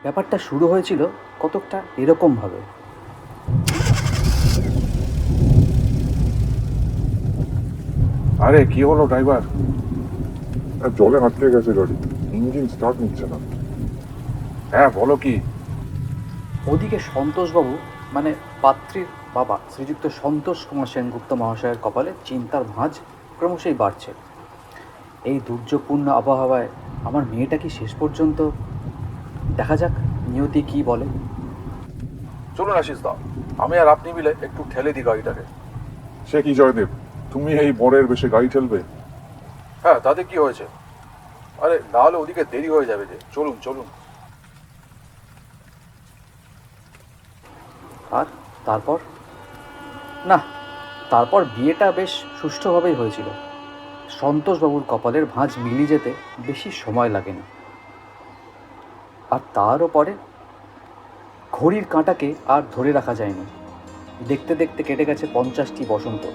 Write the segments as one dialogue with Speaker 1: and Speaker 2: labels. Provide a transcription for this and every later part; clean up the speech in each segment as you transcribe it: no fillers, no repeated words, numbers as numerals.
Speaker 1: ব্যাপারটা শুরু হয়েছিল কতকটা এরকমভাবে।
Speaker 2: আরে কি হলো ড্রাইভার?
Speaker 3: জলে আটকে গেছে গাড়ি, ইঞ্জিন স্টার্ট নিচ্ছে না।
Speaker 2: হ্যাঁ বলো কি?
Speaker 1: ওদিকে সন্তোষবাবু মানে পাত্রীর বাবা শ্রীযুক্ত সন্তোষ কুমার সেনগুপ্ত মহাশয়ের কপালে চিন্তার ভাঁজ ক্রমশই বাড়ছে। এই দুর্যোগপূর্ণ আবহাওয়ায় আমার মেয়েটা কি শেষ পর্যন্ত, দেখা যাক নিয়তি কি বলে।
Speaker 2: চলুন আশিস দা, আমি আর আপনি মিলে একটু ঠেলে দিই গাড়িটাকে।
Speaker 3: সে কি জয়দেব, তুমি এই বরের বেশে গাড়ি ঠেলবে?
Speaker 2: হ্যাঁ তাতে কি হয়েছে? আরে না হলে ওদিকে দেরি হয়ে যাবে যে। চলুন চলুন।
Speaker 1: আর তারপর না, তারপর বিয়েটা বেশ সুষ্ঠুভাবেই হয়েছিল। সন্তোষবাবুর কপালের ভাঁজ মিলিয়ে যেতে বেশি সময় লাগে না। আর তারও পরে ঘড়ির কাঁটাকে আর ধরে রাখা যায়নি। দেখতে দেখতে কেটে গেছে 50টি বসন্ত।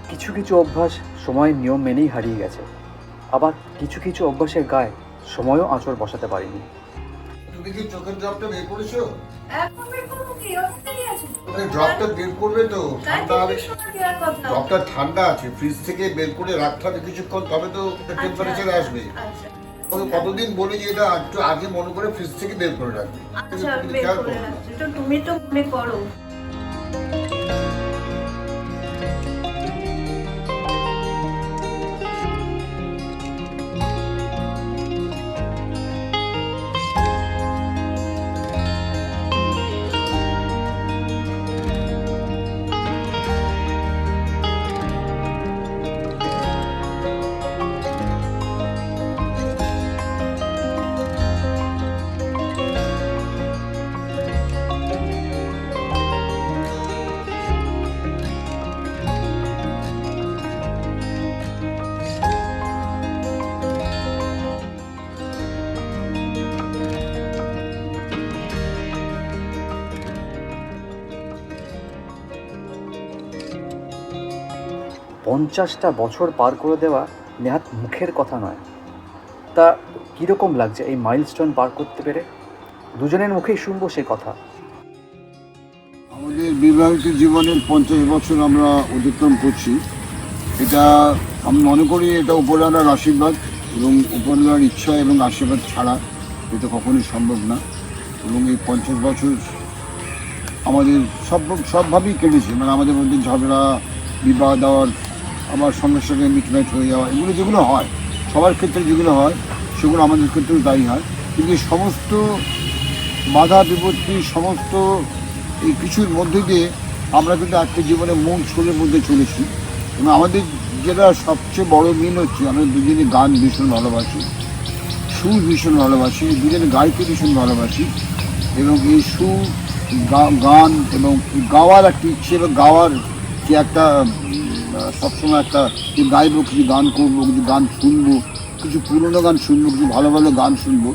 Speaker 1: কিছু কিছু অভ্যাস সময়ের নিয়ম মেনেই হারিয়ে গেছে, আবার কিছু কিছু অভ্যাসের গায়ে সময়ও আঁচড় বসাতে পারিনি।
Speaker 4: তুমি কি চোখের ড্রপটা বের করেছো?
Speaker 5: এখন বের করবো কি? অনেক দেরি আছে।
Speaker 4: ওই ড্রপটা বের করবে তো,
Speaker 5: তাই
Speaker 4: ঠান্ডা হবে।
Speaker 5: 24 সময় দেওয়ার কথা।
Speaker 4: ড্রপটা ঠান্ডা আছে, ফ্রিজ থেকে বের করে রাখতে হবে কিছুক্ষণ, তবে তো টেম্পারেচার আসবে।
Speaker 5: আচ্ছা
Speaker 4: ওকে কতদিন বলি যে এটা একটু আগে মনে করে ফ্রিজ থেকে বের করে রাখবে।
Speaker 5: আচ্ছা,
Speaker 4: তুমি
Speaker 5: বের
Speaker 4: খেয়াল
Speaker 5: করে
Speaker 4: করো।
Speaker 5: রাখছি। তো তুমি তো মনে করো।
Speaker 1: পঞ্চাশটা বছর পার করে দেওয়া নেহাত মুখের কথা নয়। তা কীরকম লাগছে এই মাইলস্টোন পার করতে পেরে? দুজনের মুখেই শুনবো সে কথা।
Speaker 6: আমাদের বিবাহিত জীবনের 50 বছর আমরা অতিক্রম করছি। এটা আমি মনে করি এটা উপরওয়ালার আশীর্বাদ, এবং উপরওয়ালার ইচ্ছা এবং আশীর্বাদ ছাড়া এটা কখনোই সম্ভব না। এবং এই 50 বছর আমাদের সবভাবেই কেটেছে, মানে আমাদের মধ্যে ঝগড়া, বিবাহ দেওয়ার, আবার সঙ্গে সঙ্গে মিটমাইট হয়ে যাওয়া, এগুলো যেগুলো হয় সবার ক্ষেত্রে, যেগুলো হয় সেগুলো আমাদের ক্ষেত্রেও তাই হয়। কিন্তু এই সমস্ত বাধা বিপত্তি, সমস্ত এই কিছুর মধ্যে দিয়ে আমরা কিন্তু একটা জীবনে মূল স্রোতের মধ্যে চলেছি। এবং আমাদের যেটা সবচেয়ে বড় মিল হচ্ছে, আমরা দুজনে গান ভীষণ ভালোবাসি, সুর ভীষণ ভালোবাসি, দুজনে গাইতে ভীষণ ভালোবাসি। এবং এই সুর, গান এবং গাওয়ার একটা ইচ্ছে, এবং গাওয়ার যে একটা সবসময় একটা যে গাইবো, কিছু গান করবো, কিছু গান শুনবো, কিছু পুরনো গান শুনবো, কিছু ভালো ভালো গান শুনবো,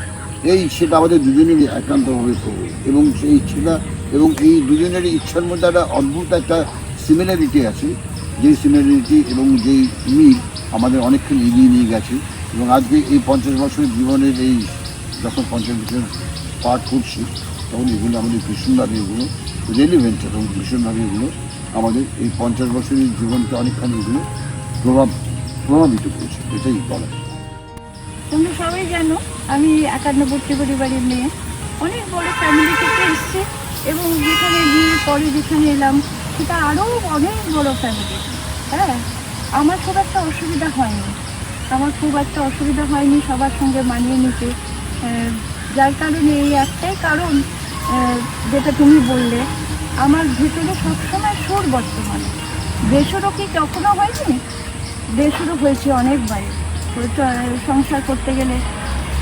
Speaker 6: এই ইচ্ছেটা আমাদের দুজনেরই একান্তভাবে করবো। এবং সেই ইচ্ছেটা এবং এই দুজনেরই ইচ্ছার মধ্যে একটা অদ্ভুত একটা সিমিলারিটি আছে, যেই সিমিলারিটি এবং যেই মিল আমাদের অনেকক্ষণ এগিয়ে নিয়ে গেছে। এবং আজকে এই 50 বছরের জীবনের এই যখন 50 বছর পার করছি তখন এগুলো আমাদের ভীষণভাবে এগুলো রেলিভেন্ট এবং ভীষণভাবে এগুলো আমাদের এই 50 বছরের জীবনকে অনেকখানি এগুলো প্রভাবিত করেছে, এটাই বলা।
Speaker 5: তোমরা সবাই জানো আমি 51 পরিবারের মেয়ে, অনেক বড় ফ্যামিলি থেকে এসছি এবং যেখানে বিয়ের পরে যেখানে এলাম সেটা আরও অনেক বড় ফ্যামিলি। হ্যাঁ, আমার খুব একটা অসুবিধা হয়নি, সবার সঙ্গে মানিয়ে নিতে। যার কারণে এই একটাই কারণ, যেটা তুমি বললে, আমার ভেতরে সবসময় সুর বর্তমানে। বেসুরও কি কখনো হয়নি? বেসুরও হয়েছে অনেকবার। সংসার করতে গেলে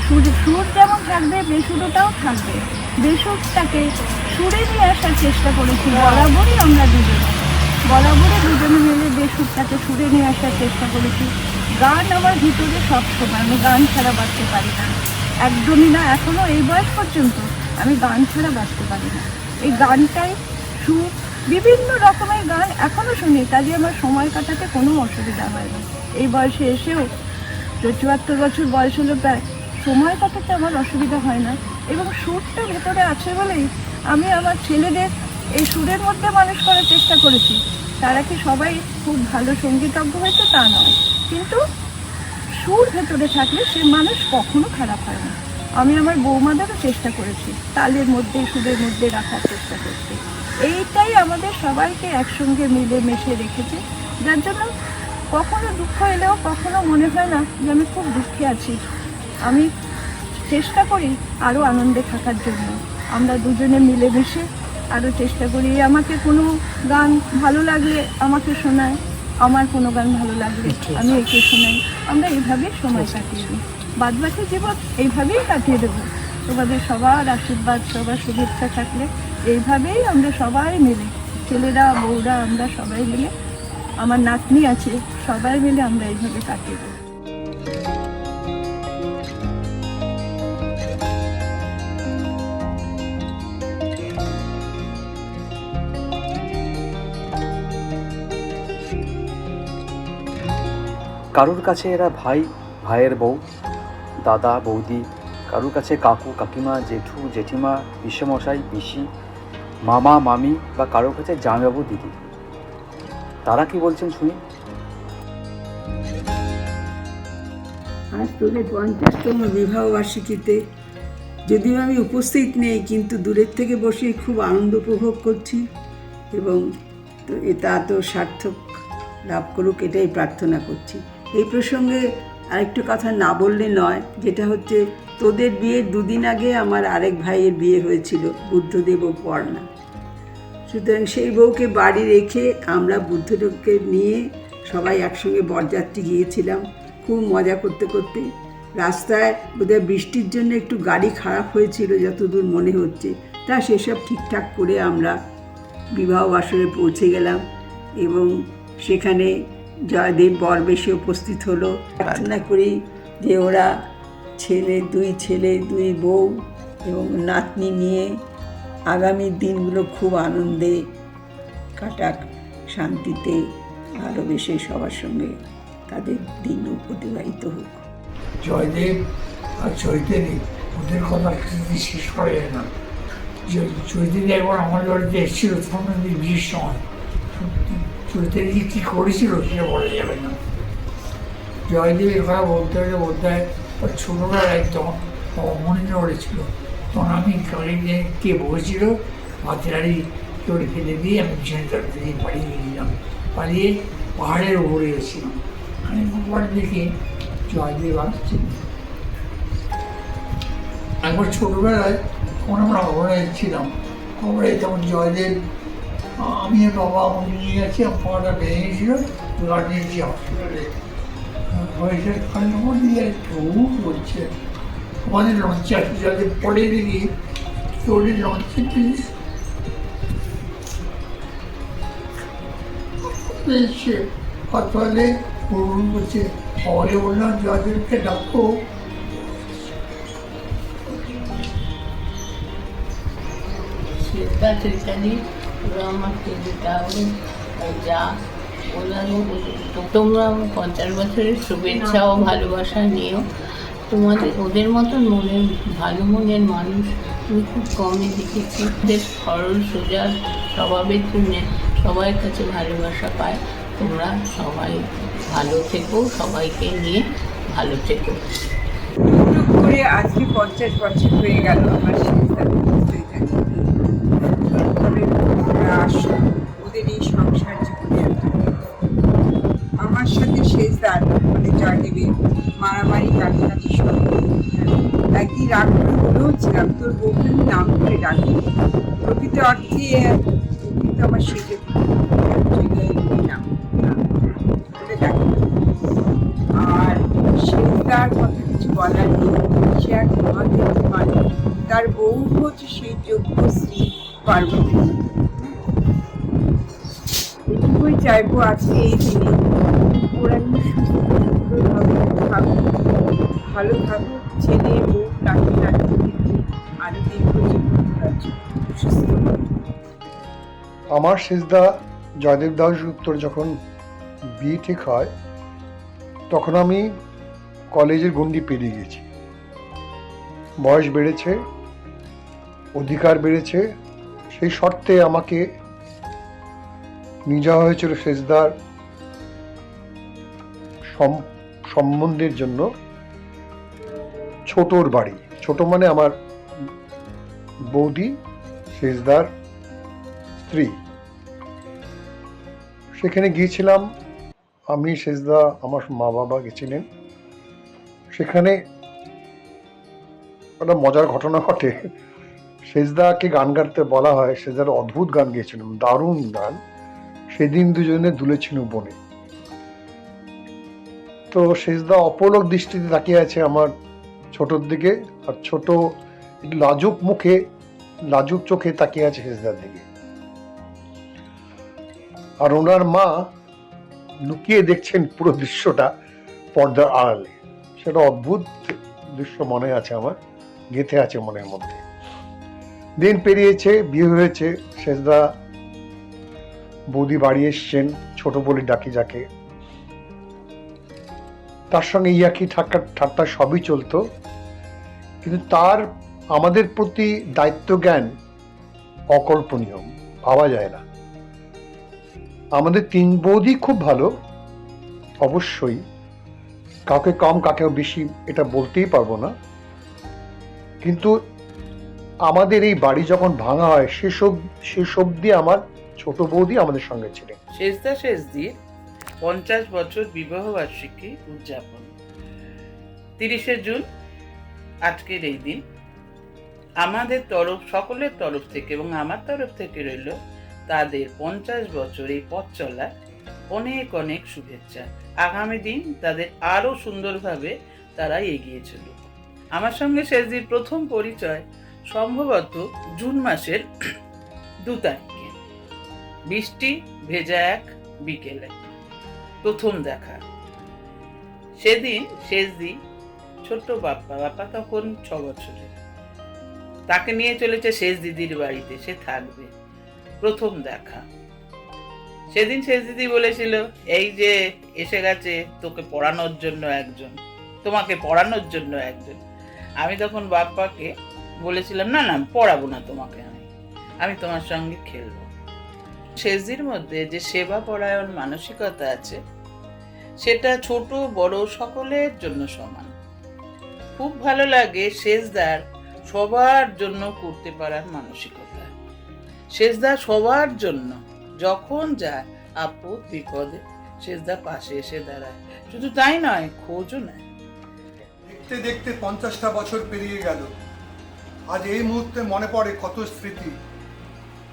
Speaker 5: সুর যেমন থাকবে বেসুরোটাও থাকবে। বেসুরটাকে সুরে নিয়ে আসার চেষ্টা করেছি বরাবরই, আমরা দুজনে মিলে বেসুরটাকে সুরে নিয়ে আসার চেষ্টা করেছি। গান আমার ভিতরে সবসময়, আমি গান ছাড়া বাঁচতে পারি না, একদমই না। এখনও এই বয়স পর্যন্ত আমি গান ছাড়া বাঁচতে পারি না। এই গানটাই সুর, বিভিন্ন রকমের গান এখনও শুনি, কাজে আমার সময় কাটাতে কোনো অসুবিধা হয় না। এই বয়সে এসেও 74 বছর বয়স হলো প্রায়, সময় কাটাতে আমার অসুবিধা হয় না। এবং সুরটা ভেতরে আছে বলেই আমি আমার ছেলেদের এই সুরের মধ্যে মানুষ করার চেষ্টা করেছি। তারা কি সবাই খুব ভালো সঙ্গীতজ্ঞ হয়েছে তা নয়, কিন্তু সুর ভেতরে থাকলে সে মানুষ কখনো খারাপ হয় না। আমি আমার বৌমাদেরও চেষ্টা করেছি তালের মধ্যে, সুরের মধ্যে রাখার চেষ্টা করতে। এইটাই আমাদের সবাইকে একসঙ্গে মিলে মিশে রেখেছে, যার জন্য কখনো দুঃখ এলেও কখনো মনে হয় না যে আমি খুব দুঃখে আছি। আমি চেষ্টা করি আরও আনন্দে থাকার জন্য। আমরা দুজনে মিলেমিশে আরও চেষ্টা করি। আমাকে কোনো গান ভালো লাগলে আমাকে শোনায়, আমার কোনো গান ভালো লাগলে আমি একে শোনাই। আমরা এইভাবেই সময় কাটিয়ে দিই, বাদবাকি জীবন এইভাবেই কাটিয়ে দেবো। তোমাদের সবার আশীর্বাদ, সবার শুভেচ্ছা থাকলে এইভাবেই আমরা সবাই মিলে, ছেলেরা বউরা আমরা সবাই মিলে, আমার নাতনি আছে, সবাই মিলে আমরা এইভাবে কাটিয়ে দেবো।
Speaker 1: কারুর কাছে এরা ভাই, ভাইয়ের বউ, দাদা বৌদি, কারুর কাছে কাকু কাকিমা, জেঠু জেঠিমা, পিসেমশাই পিসি, মামা মামি, বা কারোর কাছে জামাইবাবু দিদি। তারা কি বলছেন শুনি।
Speaker 7: আজ তোদের 50তম বিবাহবার্ষিকীতে যদিও আমি উপস্থিত নেই, কিন্তু দূরের থেকে বসে খুব আনন্দ উপভোগ করছি এবং তা তো সার্থক লাভ করুক এটাই প্রার্থনা করছি। এই প্রসঙ্গে আরেকটু কথা না বললে নয়, যেটা হচ্ছে তোদের বিয়ের দুদিন আগে আমার আরেক ভাইয়ের বিয়ে হয়েছিল, বুদ্ধদেব ও পর্ণা। সুতরাং সেই বউকে বাড়ি রেখে আমরা বুদ্ধদেবকে নিয়ে সবাই একসঙ্গে বরযাত্রী গিয়েছিলাম। খুব মজা করতে করতে রাস্তায় বোধহয় বৃষ্টির জন্য একটু গাড়ি খারাপ হয়েছিল যতদূর মনে হচ্ছে, তা সেসব ঠিকঠাক করে আমরা বিবাহ বাসরে পৌঁছে গেলাম এবং সেখানে জয়দেব বর বেশি উপস্থিত হলো। প্রার্থনা করি যে ওরা দুই ছেলে দুই বউ এবং নাতনি নিয়ে আগামী দিনগুলো খুব আনন্দে কাটাক, শান্তিতে ভালোবেসে সবার সঙ্গে তাদের দিন অতিবাহিত হোক।
Speaker 8: জয়দেব আর চৈতালি, ওদের কথা কিছুদিন শেষ করা যায় না। চৈতালি একবার আমার বাড়িতে এসেছিল তখন বিয়ের সময়, চৈতালি কী করেছিল সেটা বলা যাবে না। জয়দেবের কথা বলতে হয় ওর ছোটোটার একদম অমনিনড়ে ছিল, তখন আমি গাড়িতে কে বসেছিল হাতে গাড়ি চড়ে ফেলে দিয়ে আমি পিছনে তার থেকে পালিয়ে গিয়েছিলাম, পালিয়ে পাহাড়ের উপরে গেছিলাম। আমি পরে দেখি জয়দেব আসছে। একবার ছোটোবেলায় তখন আমরা হাওড়ায় ছিলাম, হাওড়ায় তখন জয়দেব, আমি আর বাবা আমাকে নিয়ে গেছি, আমার পাটা ভেঙে গেছিলো, গাড়িয়েছি হসপিটালে। হয়েছে খালি দিয়ে ঢৌ করছে, আমাদের লঞ্চে আসছে, যাদের পরে দেখি চলে লঞ্চে এসছে হাসপাতালে ভ্রমণ করছে। পরে বললাম জয়দেবকে ডাকো,
Speaker 9: শ্বেতা চৈতালি পুরো আমার টিভি তাহলে যা তোমরা 50 বছরের শুভেচ্ছা ও ভালোবাসা নিও। তোমাদের ওদের মতন মনের ভালো মনের মানুষ আমি খুব কমই দেখেছি। ওদের সরল সোজা স্বভাবের জন্য সবার কাছে ভালোবাসা পায়। তোমরা সবাই ভালো থেকো, সবাইকে নিয়ে ভালো থেকো।
Speaker 7: টুকটুক করে আজকে 50 বছর হয়ে গেল আমার শেষদার ওদের এই সংসার জীবনে। আমার সাথে শেষদার মানে জয়দেবের মারামারি কাছাকাছি সব। একদিন রাগ করে বলেও ছিলাম, তোর বউকে আমি নাম করে ডাকি। প্রকৃত অর্থে কিন্তু আমার সেজে নাম বলে ডাকি। আর শেষদার কথা কিছু বলার নেই, সে এক মহাদেব মানুষ। তার বউ হচ্ছে সেই যোগ্য শ্রী পার্বতী। এটুকুই চাইবো আজকে এই দিনে ওরা সুস্থভাবে থাকুক, ভালো থাকুক, ছেলে বউ নাতি নাতনিকে আরো দীর্ঘ জীবন সুস্থ।
Speaker 10: আমার শেষদা জয়দেব দাস উত্তর যখন বিয়ে ঠিক হয় তখন আমি কলেজের গণ্ডি পেরিয়ে গেছি। বয়স বেড়েছে, অধিকার বেড়েছে, সেই শর্তে আমাকে নিয়ে যাওয়া হয়েছিল শেষদার সম্বন্ধের জন্য ছোটর বাড়ি। ছোট মানে আমার বৌদি, শেষদার স্ত্রী। সেখানে গিয়েছিলাম আমি, শেষদা, আমার মা বাবা গেছিলেন। সেখানে একটা মজার ঘটনা ঘটে। শেষদাকে গান গাইতে বলা হয়, শেষদার অদ্ভুত গান গেয়েছিলাম, দারুণ গান। সেদিন দুজনে দুলেছিল বনে। তো শেষদা অপলক দৃষ্টিতে তাকিয়ে আছে আমার ছোটর দিকে, আর ছোট লাজুক মুখে লাজুক চোখে তাকিয়ে আছে শেষদার দিকে। আর ওনার মা লুকিয়ে দেখছেন পুরো দৃশ্যটা পর্দার আড়ালে। সেটা অদ্ভুত দৃশ্য মনে আছে আমার, গেঁথে আছে মনের মধ্যে। দিন পেরিয়েছে, বিয়ে হয়েছে, শেষদা বৌদি বাড়ি এসছেন, ছোট বলে ডাকি যাকে। তার সঙ্গে ইয়াকি ঠাট্টা সবই চলতো, কিন্তু তার আমাদের প্রতি দায়িত্ব জ্ঞান অকল্পনীয়, ভাবা যায় না। আমাদের তিন বৌদি খুব ভালো, অবশ্যই, কাউকে কম কাকেও বেশি এটা বলতেই পারবো না। কিন্তু আমাদের এই বাড়ি যখন ভাঙা হয় সেসব দিয়ে আমার ছোট বৌদি আমাদের সঙ্গে ছিলেন।
Speaker 11: শেষদা শেষদির 50 বছর বিবাহ বার্ষিকী উদযাপন 30শে জুন, আজকের এই দিন। আমাদের সকলের তরফ থেকে এবং আমার তরফ থেকে রইল তাদের 50 বছর এই পথ চলা অনেক অনেক শুভেচ্ছা। আগামী দিন তাদের আরো সুন্দরভাবে তারা এগিয়ে চলুক। আমার সঙ্গে শেষদির প্রথম পরিচয় সম্ভবত জুন মাসের 2 তারিখে, বৃষ্টি ভেজা এক বিকেলে প্রথম দেখা। সেদিন শেষদি ছোট্ট বাপ্পা তখন 6 বছরের, তাকে নিয়ে চলেছে শেষ দিদির বাড়িতে, সে থাকবে। প্রথম দেখা সেদিন শেষ দিদি বলেছিল, এই যে এসে গেছে তোকে পড়ানোর জন্য একজন, তোমাকে পড়ানোর জন্য একজন। আমি তখন বাপ্পাকে বলেছিলাম, না না পড়াবো না তোমাকে, আমি তোমার সঙ্গে খেলবো। শেষদির মধ্যে যে সেবা পরায়ণ মানসিকতা আছে সেটা ছোট বড় সকলের জন্য সমান। খুব ভালো লাগে শেষদার সবার জন্য করতে পারার মানসিকতা। শেষদা সবার জন্য যখন যায় আপদ বিপদে শেষদা পাশে এসে দাঁড়ায়। শুধু তাই নয়, খোঁজও নেয়।
Speaker 10: দেখতে দেখতে 50টা বছর পেরিয়ে গেল। আজ এই মুহূর্তে মনে পড়ে কত স্মৃতি।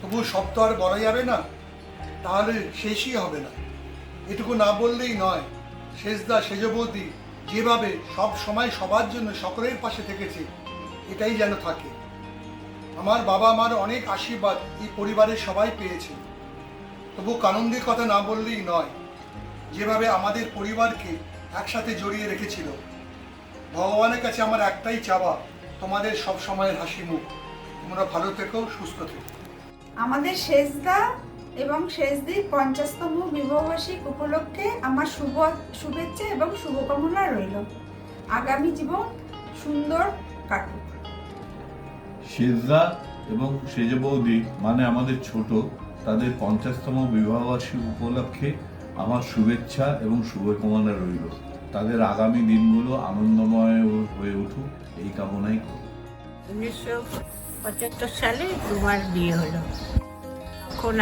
Speaker 10: তবু সব তো আর বলা যাবে না, তাহলে শেষই হবে না। এটুকু না বললেই নয়, শেষদা সেজবতী যেভাবে সব সময় সবার জন্য সকলের পাশে থেকেছে, এটাই যেন থাকে। আমার বাবা মার অনেক আশীর্বাদ এই পরিবারের সবাই পেয়েছে। তবু কানন্দের কথা না বললেই নয়, যেভাবে আমাদের পরিবারকে একসাথে জড়িয়ে রেখেছিল। ভগবানের কাছে আমার একটাই চাওয়া, তোমাদের সব সময়ের হাসি মুখ। তোমরা ভালো থেকো, সুস্থ থেকো।
Speaker 5: আমাদের শেষদা এবং শেষ দিন 50তম বিবাহবার্ষিক উপলক্ষে আমার শুভেচ্ছা এবং শুভকামনা রইল। আগামী জীবন সুন্দর কাটুক।
Speaker 12: সেজদা এবং সেজ বৌদি মানে আমাদের ছোট, তাদের 50তম বিবাহবার্ষিকী উপলক্ষে আমার শুভেচ্ছা এবং শুভকামনা রইল। তাদের আগামী দিনগুলো আনন্দময় হয়ে উঠুক এই কামনাই করি।
Speaker 9: 1975 সালে রুমার বিয়ে হলো। এখন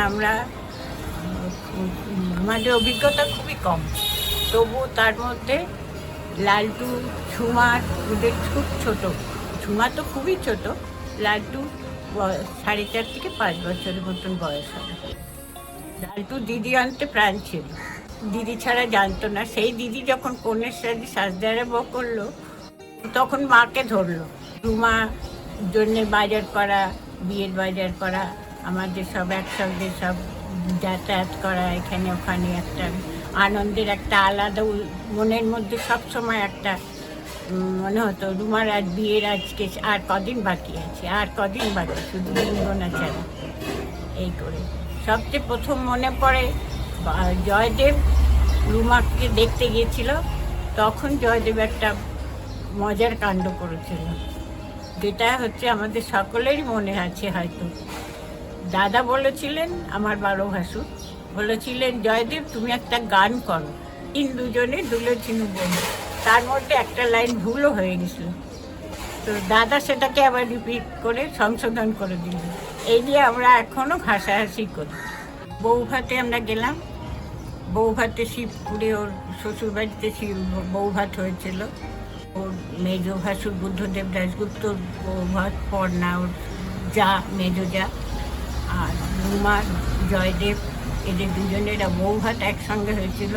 Speaker 9: আমাদের অভিজ্ঞতা খুবই কম, তবু তার মধ্যে লালটু, ঝুমার, ওদের খুব ছোট, ঝুমা তো খুবই ছোট, লালটু 4.5 থেকে 5 বছরের মতন বয়স হবে। লালটু দিদি আনতে প্রাণ ছিল, দিদি ছাড়া জানতো না। সেই দিদি যখন কনের সাজতে আরম্ভ করলো তখন মাকে ধরলো। রুমা জন্যে বাজার করা, বিয়ের বাজার করা, আমাদের সব একসঙ্গে সব যাতায়াত করা, এখানে ওখানে একটা আনন্দের একটা আলাদা মনের মধ্যে সবসময় একটা মনে হতো রুমার আজ বিয়ের আজকে আর কদিন বাকি আছে, আর কদিন বাকি, শুধু দিন গোনা ছাড়া। এই করে সবচেয়ে প্রথম মনে পড়ে জয়দেব রুমাকে দেখতে গিয়েছিল, তখন জয়দেব একটা মজার কাণ্ড করেছিল, যেটা হচ্ছে আমাদের সকলেরই মনে আছে হয়তো। দাদা বলেছিলেন, আমার বড় ভাসুর বলেছিলেন, জয়দেব তুমি একটা গান করো, দুজনে দুলেছিল বলে। তার মধ্যে একটা লাইন ভুলও হয়ে গেছিল, তো দাদা সেটাকে আবার রিপিট করে সংশোধন করে দিল। এই নিয়ে আমরা এখনও হাসাহাসি করি। বৌভাতে আমরা গেলাম, বৌভাতে শিবপুরে ওর শ্বশুরবাড়িতে বৌভাত হয়েছিল। ওর মেজ ভাসুর বুদ্ধদেব দাশগুপ্তর বৌভাত, পর্ণা ওর যা, মেজ যা, আর রুমা, জয়দেব, এদের দুজনেরা বৌভাত একসঙ্গে হয়েছিল।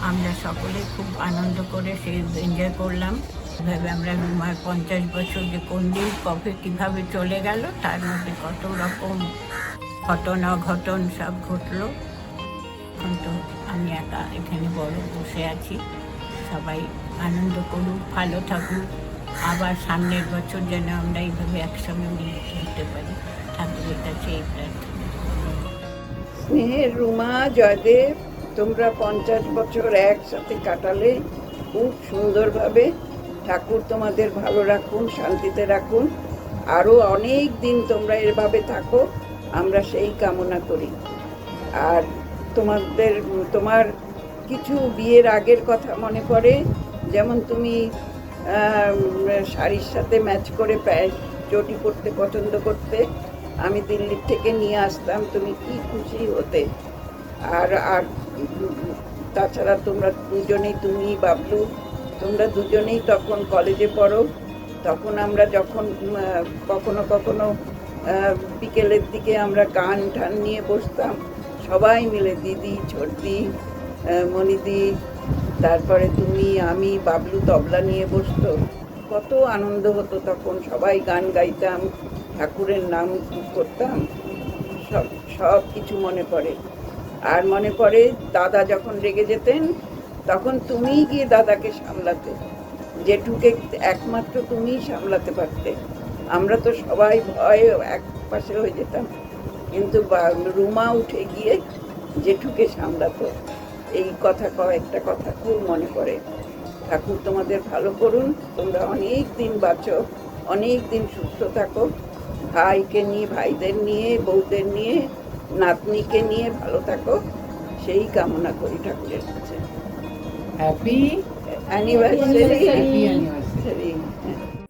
Speaker 9: আমরা সকলে খুব আনন্দ করে সেই এনজয় করলাম। এভাবে আমরা রুমার 50 বছর যে কোন দিন কবে কীভাবে চলে গেল, তার মধ্যে কত রকম ঘটনা ঘটন সব ঘটলো। এখন তো আমি একা এখানে বড় বসে আছি। সবাই আনন্দ করুক, ভালো থাকুক, আবার সামনের বছর যেন আমরা এইভাবে একসঙ্গে মিলিত হতে পারি, ঠাকুরের কাছে এই প্রার্থনা।
Speaker 7: স্নেহের রুমা, জয়দেব, তোমরা 50 বছর একসাথে কাটালে খুব সুন্দরভাবে। ঠাকুর তোমাদের ভালো রাখুন, শান্তিতে রাখুন, আরও অনেক দিন তোমরা এভাবে থাকো, আমরা সেই কামনা করি। আর তোমার কিছু বিয়ের আগের কথা মনে পড়ে, যেমন তুমি শাড়ির সাথে ম্যাচ করে চটি পরতে পছন্দ করতে, আমি দিল্লির থেকে নিয়ে আসতাম, তুমি কি খুশি হতে। আর তাছাড়া তোমরা দুজনেই, তুমি বাবলু, তোমরা দুজনেই তখন কলেজে পড়ো। তখন আমরা যখন কখনো কখনো বিকেলের দিকে আমরা গান টান নিয়ে বসতাম সবাই মিলে, দিদি, ছোটদি, মনিদি, তারপরে তুমি, আমি, বাবলু তবলা নিয়ে বসতো, কত আনন্দ হতো তখন। সবাই গান গাইতাম, ঠাকুরের নাম করতাম, সব কিছু মনে পড়ে। আর মনে পড়ে দাদা যখন রেগে যেতেন তখন তুমিই গিয়ে দাদাকে সামলাতে, জেঠুকে একমাত্র তুমিই সামলাতে পারতে। আমরা তো সবাই ভয়ে এক পাশে হয়ে যেতাম, কিন্তু রুমা উঠে গিয়ে জেঠুকে সামলাতো। এই কয়েকটা কথা খুব মনে পড়ে। ঠাকুর তোমাদের ভালো করুন, তোমরা অনেক দিন বাঁচো, অনেক দিন সুস্থ থাকো, ভাইকে নিয়ে, ভাইদের নিয়ে, বউদের নিয়ে, নাতনিকে নিয়ে ভালো থাকো, সেই কামনা করি ঠাকুরের কাছে।
Speaker 11: Happy
Speaker 7: anniversary.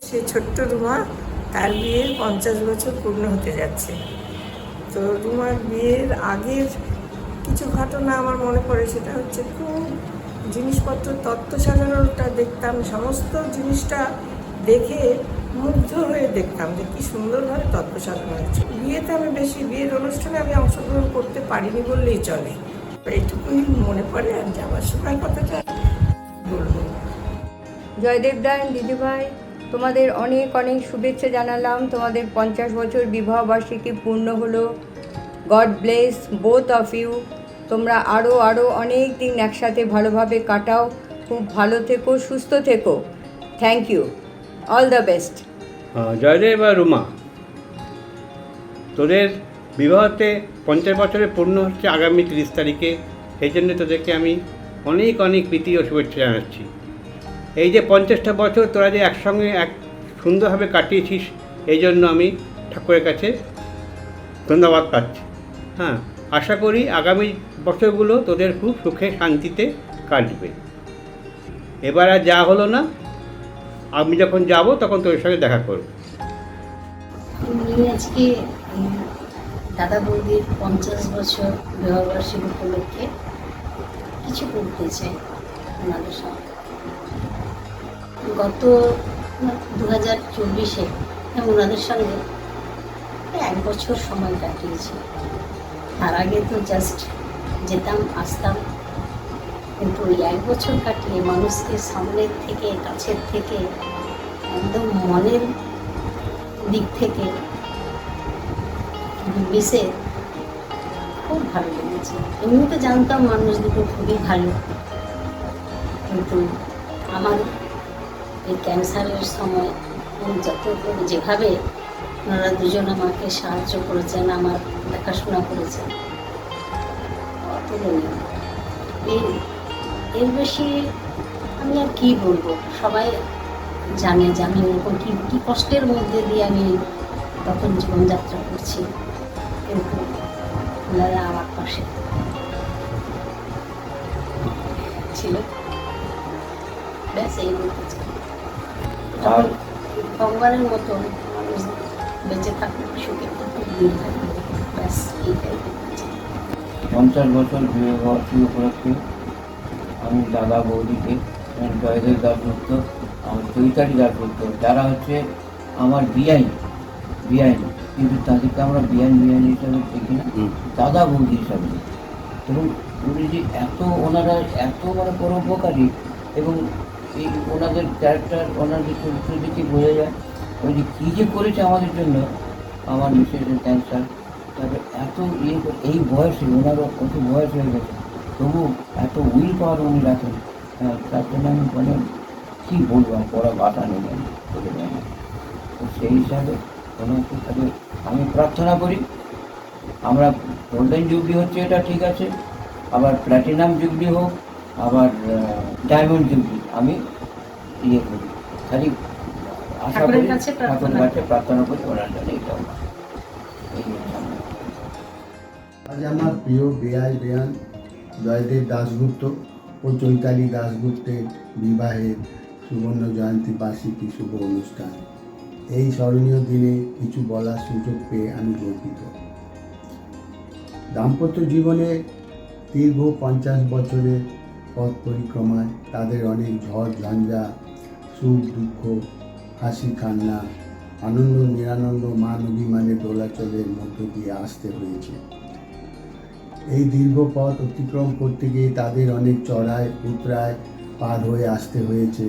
Speaker 13: সেই ছোট্ট রুমা, তার বিয়ের 50 বছর পূর্ণ হতে যাচ্ছে। তো রুমার বিয়ের আগের কিছু ঘটনা আমার মনে পড়ে, সেটা হচ্ছে খুব জিনিসপত্র তত্ত্ব সাজানোটা দেখতাম, সমস্ত জিনিসটা দেখে মুগ্ধ হয়ে দেখতাম যে কী সুন্দরভাবে তত্ত্ব সাজানো হয়েছে। বিয়েতে আমি বিয়ের অনুষ্ঠানে আমি অংশগ্রহণ করতে পারিনি বললেই চলে, এইটুকুই মনে পড়ে। আর যাওয়ার সময় কথাটা বলবো।
Speaker 5: জয়দেব দান, দিদিভাই, তোমাদের অনেক অনেক শুভেচ্ছা জানালাম। তোমাদের 50 বছর বিবাহ বার্ষিকী পূর্ণ হলো। God bless both of you. তোমরা আরও অনেক দিন একসাথে ভালোভাবে কাটাও, খুব ভালো থেকো, সুস্থ থেকো। Thank you, all the best.
Speaker 14: Joydev আর রুমা, তোদের বিবাহতে 50 বছরের পূর্ণ হচ্ছে আগামী 30 তারিখে। সেই জন্য তোদেরকে আমি অনেক অনেক প্রীতি ও শুভেচ্ছা জানাচ্ছি। এই যে 50টা বছর তোরা যে একসঙ্গে সুন্দরভাবে কাটিয়েছিস, এই জন্য আমি ঠাকুরের কাছে ধন্যবাদ পাচ্ছি। হ্যাঁ, আশা করি আগামী বছরগুলো তোদের খুব সুখে শান্তিতে কাটবে। এবার আর যা হলো না, আমি যখন যাব তখন তোর সঙ্গে দেখা করব।
Speaker 15: উনি আজকে দাদা বৌদির 50 বছর বিবাহবার্ষিকী উপলক্ষে কিছু করতে চাই ওনাদের সঙ্গে। গত 2024-এ আমি ওনাদের সঙ্গে 1 বছর সময় কাটিয়েছি। তার আগে তো জাস্ট যেতাম আসতাম, কিন্তু ওই 1 বছর কাটিয়ে মানুষকে সামনের থেকে কাছের থেকে একদম মনের দিক থেকে মিশে খুব ভালো লেগেছে। এমনিতে জানতাম মানুষ দুটো খুবই ভালো, কিন্তু আমার এই ক্যান্সারের সময় যত যেভাবে ওনারা দুজন আমাকে সাহায্য করেছেন, আমার দেখাশোনা করেছেন, অতুলনীয়। এর বেশি আমি আর কী বলবো। সবাই জানে যে আমি এরকম কী কষ্টের মধ্যে দিয়ে আমি তখন জীবনযাত্রা করছি, কিন্তু ওনারা আমার পাশে ছিল। ব্যাস এই বলতে চাই, ভগবানের মতো মানুষ বেঁচে থাকুক, সুখে থাকুক, দিন থাকুক, ব্যাস এইটাই বলতে চাই।
Speaker 16: 50 বছর বিবাহবার্ষিকী উপলক্ষে আমি দাদা বৌদিকে, জয়দেব দাসগুপ্ত, আমার চৈতালি দাসগুপ্ত, যারা হচ্ছে আমার বিআইন, কিন্তু তাদেরকে আমরা বিআইন হিসাবে দেখি না, দাদা বৌদি হিসাবে। এবং উনি যে ওনারা এত মানে পরোপকারী, এবং এই ওনাদের ক্যারেক্টার, ওনাদের চরিত্র দেখে বোঝা যায় ওই যে কী যে করেছে আমাদের জন্য। আমার মিসেসের ক্যান্সার, তারপরে এত এই বয়সে, ওনারও কত বয়স হয়ে গেছে, তবু এত উইল পাওয়ার উনি রাখেন। তার জন্য আমি মানে কী বলবো, পড়া বাধা নেই, আমি বলে যাই না। তো সেই হিসাবে ওনাকে তাহলে আমি প্রার্থনা করি, আমরা গোল্ডেন জুবলি হচ্ছে এটা ঠিক আছে, আবার প্ল্যাটিনাম জুবলি হোক, আবার ডায়মন্ড জুবলি আমি করি। খালি আশা করি, ঠাকুরের কাছে প্রার্থনা করি ওনার জন্য এটাও।
Speaker 17: আজ আমার প্রিয় বেয়ান জয়দেব দাশগুপ্ত ও চৈতালি দাশগুপ্তের বিবাহের সুবর্ণ জয়ন্তী বার্ষিকী শুভ অনুষ্ঠান। এই স্মরণীয় দিনে কিছু বলার সুযোগ পেয়ে আমি গর্বিত। দাম্পত্য জীবনে দীর্ঘ 50 বছরের পথ পরিক্রমায় তাদের অনেক ঝড় ঝঞ্ঝা, সুখ দুঃখ, হাসি কান্না, আনন্দ নিরানন্দ, মান অভিমানের দোলাচলের মধ্য দিয়ে আসতে হয়েছে। এই দীর্ঘ পথ অতিক্রম করতে গিয়ে তাদের অনেক চড়াই উতরায় পার হয়ে আসতে হয়েছে।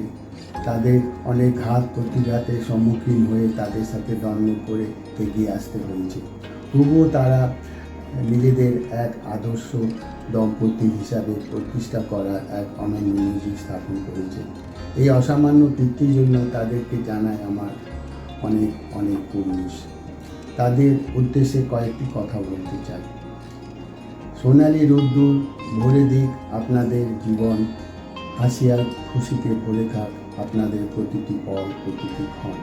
Speaker 17: তাদের অনেক ঘাত প্রতিঘাতের সম্মুখীন হয়ে তাদের সাথে দ্বন্দ্ব করে এগিয়ে আসতে হয়েছে। তবুও তারা নিজেদের এক আদর্শ দম্পতি হিসাবে প্রতিষ্ঠা করার এক অনন্য নজির স্থাপন করেছে। এই অসামান্য কীর্তির জন্য তাদেরকে জানাই আমার অনেক অনেক কুর্নিশ। তাদের উদ্দেশ্যে কয়েকটি কথা বলতে চাই। সোনালি রোদ্দুর ভরে দিক আপনাদের জীবন, হাসিয়ার খুশিতে ভরে থাক আপনাদের প্রতিটি পল, প্রতিটি ক্ষণ।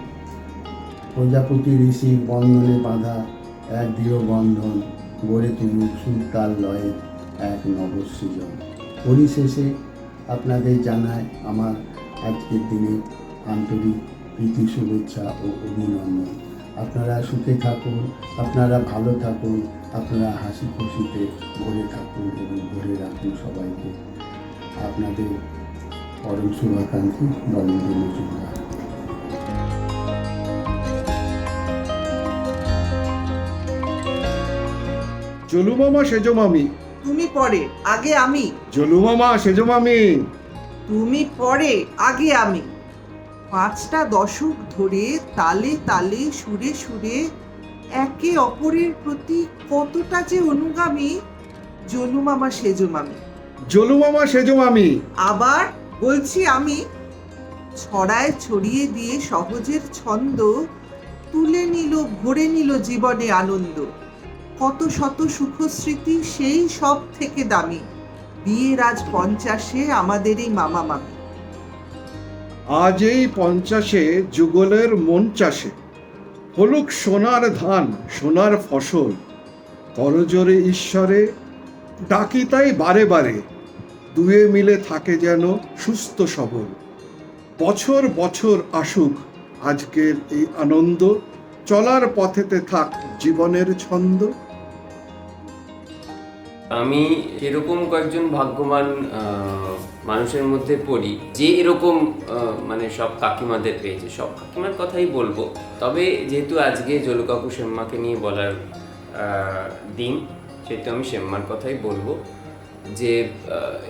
Speaker 17: প্রজাপতি ঋষির বন্ধনে বাঁধা এক দৃঢ় বন্ধন গড়ে তুলুক সুর তাল লয়ের এক নবসৃজন। পরিশেষে আপনাদের জানায় আমার আজকের দিনে আন্তরিক প্রীতি, শুভেচ্ছা ও অভিনন্দন। আপনারা সুখে থাকুন, আপনারা ভালো থাকুন, আপনারা হাসি খুশিতে ভরে থাকুন এবং ভরে রাখুন সবাইকে। আপনাদের পরম শুভাকাঙ্ক্ষী নরেন্দ্র মজুমদার।
Speaker 18: জলু মামা সেজো মামি।
Speaker 19: তুমি পরে, আগে আমি।
Speaker 18: জলু মামা সেজো মামি।
Speaker 19: তুমি পরে, আগে আমি। 5টা দশক ধরে তালে তালে সুরে সুরে একে অপরের প্রতি কতটা যে অনুগামী। জলু মামা সেজো মামি।
Speaker 18: জলু মামা সেজো মামি।
Speaker 19: আবার বলছি আমি। ছড়ায় ছড়িয়ে দিয়ে সহজের ছন্দ তুলে নিল, ভরে নিল জীবনে আনন্দ। কত শত সুখস্মৃতি সেই সব থেকে দামি বিয়ের আজ 50-এ আমাদের এই মামা মামি।
Speaker 18: আজ এই 50-এ যুগলের মন চাষে হলুক সোনার ধান, সোনার ফসল। করজোরে ঈশ্বরে ডাকি তাই বারে বারে, দুয়ে মিলে থাকে যেন সুস্থ সবল। বছর বছর আসুক আজকের এই আনন্দ, চলার পথেতে থাক জীবনের ছন্দ।
Speaker 20: আমি এরকম কয়েকজন ভাগ্যবান মানুষের মধ্যে পড়ি যে এরকম মানে সব কাকিমাদের পেয়েছে। সব কাকিমার কথাই বলবো, তবে যেহেতু আজকে জলু কাকু শ্যাম্মাকে নিয়ে বলার দিন, সেহেতু আমি শ্যাম্মার কথাই বলবো যে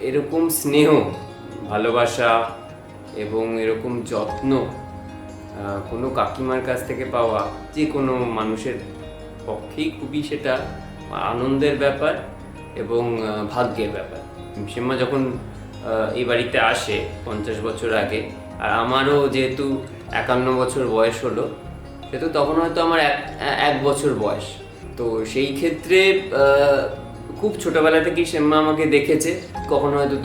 Speaker 20: এরকম স্নেহ, ভালোবাসা এবং এরকম যত্ন কোনো কাকিমার কাছ থেকে পাওয়া যে কোনো মানুষের পক্ষেই খুবই সেটা আনন্দের ব্যাপার এবং ভাগ্যের ব্যাপার। শ্যাম্মা যখন এই বাড়িতে আসে 50 বছর আগে, আর আমারও যেহেতু 51 বছর বয়স হলো, সেহেতু তখন হয়তো আমার এক বছর বয়স। তো সেই ক্ষেত্রে খুব ছোটোবেলা থেকেই শ্যাম্মা আমাকে দেখেছে। কখনো হয়তো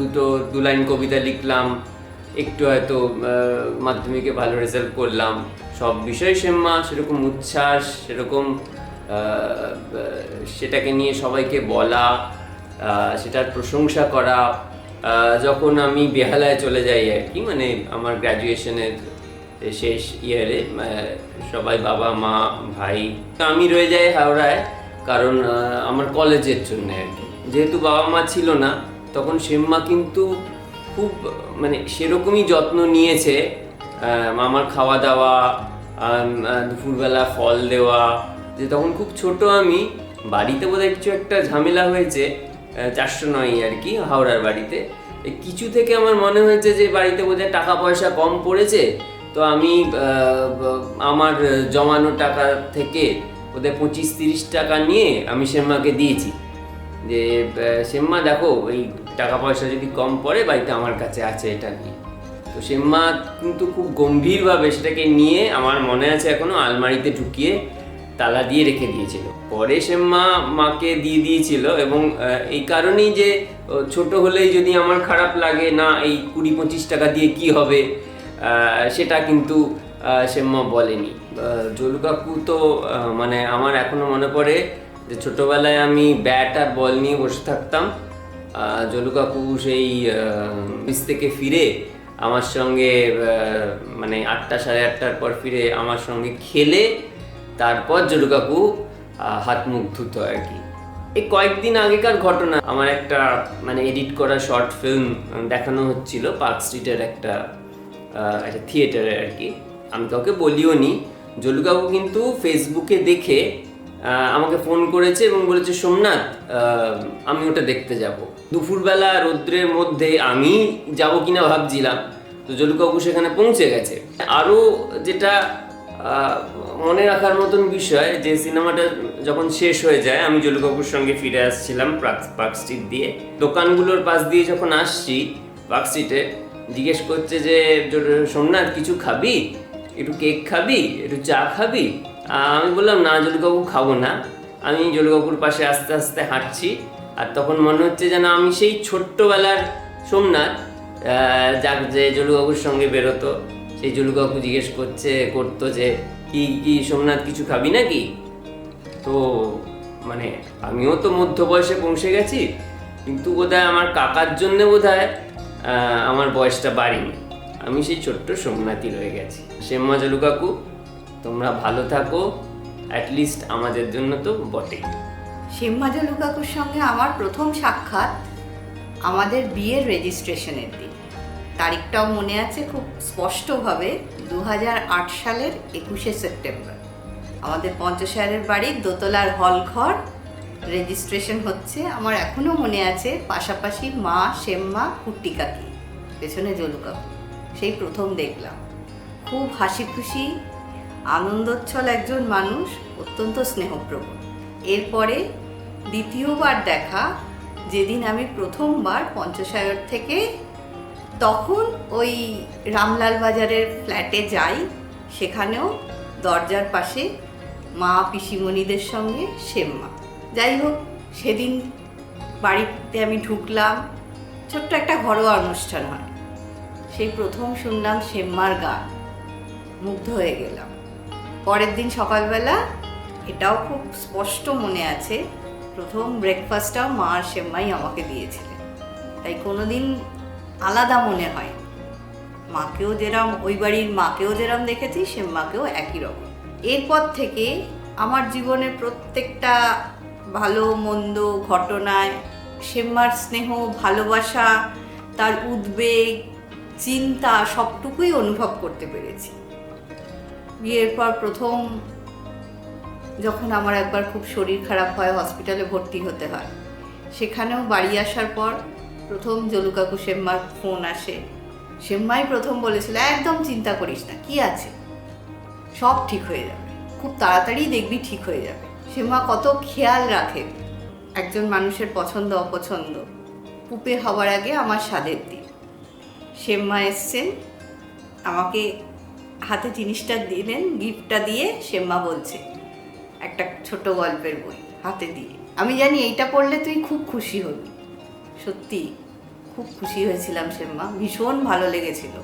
Speaker 20: দু লাইন কবিতা লিখলাম, একটু হয়তো মাধ্যমিকে ভালো রেজাল্ট করলাম, সব বিষয়ে শ্যাম্মা সেরকম উচ্ছ্বাস, সেরকম সেটাকে নিয়ে সবাইকে বলা, সেটার প্রশংসা করা। যখন আমি বেহালায় চলে যাই আর কি, মানে আমার গ্র্যাজুয়েশনের শেষ ইয়ারে, সবাই বাবা মা ভাই, আমি রয়ে যাই হাওড়ায় কারণ আমার কলেজের জন্য আর কি। যেহেতু বাবা মা ছিল না তখন শ্যাম্মা কিন্তু খুব মানে সেরকমই যত্ন নিয়েছে। আমার খাওয়া দাওয়া, দুপুরবেলা ফল দেওয়া, যে তখন খুব ছোট আমি, বাড়িতে বোধহয় কিছু একটা ঝামেলা হয়েছে 409 আর কি হাওড়ার বাড়িতে। কিছু থেকে আমার মনে হয়েছে যে বাড়িতে বোধহয় টাকা পয়সা কম পড়েছে, তো আমি আমার জমানো টাকা থেকে বোধহয় 25-30 টাকা নিয়ে আমি শ্যাম্মাকে দিয়েছি যে শ্যাম্মা দেখো এই টাকা পয়সা যদি কম পড়ে বাড়িতে আমার কাছে আছে, এটা নিয়ে। তো শ্যাম্মা কিন্তু খুব গম্ভীরভাবে সেটাকে নিয়ে, আমার মনে আছে এখনো, আলমারিতে ঢুকিয়ে তালা দিয়ে রেখে দিয়েছিল। পরে শ্যাম্মা মাকে দিয়ে দিয়েছিল এবং এই কারণেই যে ছোট হলেই যদি আমার খারাপ লাগে না, এই 20-25 টাকা দিয়ে কি হবে, সেটা কিন্তু শ্যাম্মা বলেনি। জলু কাকু তো মানে আমার এখনো মনে পড়ে যে ছোটোবেলায় আমি ব্যাট আর বল নিয়ে বসে থাকতাম, জলু কাকু সেই অফিস থেকে ফিরে আমার সঙ্গে মানে 8টা সাড়ে 8টার পর ফিরে আমার সঙ্গে খেলে তারপর জলু কাকু হাত মুখ ধুতো আর কি। এই কয়েকদিন আগেকার ঘটনা, আমার একটা মানে এডিট করা শর্ট ফিল্ম দেখানো হচ্ছিল পার্ক স্ট্রিটের একটা থিয়েটারে আর কি। আমি কাউকে বলিও নি, জলু কাকু কিন্তু ফেসবুকে দেখে আমাকে ফোন করেছে এবং বলেছে সোমনাথ আমি ওটা দেখতে যাব। দুপুরবেলা রৌদ্রের মধ্যে আমি যাব কিনা ভাবছিলাম, তো জলু কাকু সেখানে পৌঁছে গেছে। আরও যেটা মনে রাখার মতন বিষয়, যে সিনেমাটা যখন শেষ হয়ে যায় আমি জলু কাকুর সঙ্গে ফিরে আসছিলাম পার্ক স্ট্রিট দিয়ে, দোকানগুলোর পাশ দিয়ে যখন আসছি পার্ক স্ট্রিটে, জিজ্ঞেস করছে যে সোমনাথ কিছু খাবি, একটু কেক খাবি, একটু চা খাবি? আমি বললাম না জলু কাকু খাবো না। আমি জলু কাকুর পাশে আস্তে আস্তে হাঁটছি, আর তখন মনে হচ্ছে যেন আমি সেই ছোট্টবেলার সোমনাথ যাক যে জলু কাকুর সঙ্গে বেরোতো। সেই জলু কাকু জিজ্ঞেস করতো যে কি সোমনাথ কিছু খাবি নাকি? তো মানে আমিও তো মধ্য বয়সে পৌঁছে গেছি, কিন্তু বোধহয় আমার কাকার জন্যে বোধহয় আমার বয়সটা বাড়িনি, আমি সেই ছোট্ট সোমনাথই রয়ে গেছি। শ্যাম্মা জলু কাকু তোমরা ভালো থাকো, অ্যাটলিস্ট আমাদের জন্য তো বটেই।
Speaker 21: শ্যাম্মা জলু কাকুর সঙ্গে আমার প্রথম সাক্ষাৎ আমাদের বিয়ের রেজিস্ট্রেশনের দিন, তারিখটাও মনে আছে খুব স্পষ্টভাবে, 2008 সালের 21শে সেপ্টেম্বর। আমাদের পঞ্চশালের বাড়ির দোতলার হল ঘর, রেজিস্ট্রেশন হচ্ছে। আমার এখনও মনে আছে, পাশাপাশি মা, শ্যাম্মা, কুট্টি কাকি, পেছনে জলু কাকু। সেই প্রথম দেখলাম, খুব হাসি খুশি আনন্দোচ্ছল একজন মানুষ, অত্যন্ত স্নেহপ্রবণ। এরপরে দ্বিতীয়বার দেখা যেদিন আমি প্রথমবার পঞ্চশায়র থেকে, তখন ওই রামলাল বাজারের ফ্ল্যাটে যাই, সেখানেও দরজার পাশে মা পিসিমণিদের সঙ্গে শ্যাম্মা। যাই হোক, সেদিন বাড়িতে আমি ঢুকলাম, ছোট্ট একটা ঘরোয়া অনুষ্ঠান হয়, সেই প্রথম শুনলাম শেম্মার গান, মুগ্ধ হয়ে গেলাম। পরের দিন সকালবেলা, এটাও খুব স্পষ্ট মনে আছে, প্রথম ব্রেকফাস্টটাও মা আর শেম্মাই আমাকে দিয়েছিলেন, তাই কোনোদিন আলাদা মনে হয়। মাকেও যেরম, ওই বাড়ির মাকেও যেরম দেখেছি, শেম্মাকেও একই রকম। এরপর থেকে আমার জীবনের প্রত্যেকটা ভালো মন্দ ঘটনায় শেম্মার স্নেহ, ভালোবাসা, তার উদ্বেগ, চিন্তা সবটুকুই অনুভব করতে পেরেছি। বিয়ের পর প্রথম যখন আমার একবার খুব শরীর খারাপ হয়, হসপিটালে ভর্তি হতে হয়, সেখানেও বাড়ি আসার পর প্রথম জলু কাকু শেম্মার ফোন আসে। শেম্মাই প্রথম বলেছিল, একদম চিন্তা করিস না, কি আছে, সব ঠিক হয়ে যাবে, খুব তাড়াতাড়ি দেখবি ঠিক হয়ে যাবে। শেম্মা কত খেয়াল রাখে একজন মানুষের পছন্দ অপছন্দ। পুপে হওয়ার আগে আমার স্বাদের দিন শেম্মা এসছেন, আমাকে হাতে জিনিসটা দিলেন, গিফটটা দিয়ে শেম্মা বলছে, একটা ছোট গল্পের বই হাতে দিয়ে, আমি জানি এইটা পড়লে তুই খুব খুশি হবি। সত্যি খুব খুশি হয়েছিলাম শেম্মা, ভীষণ ভালো লেগেছিল।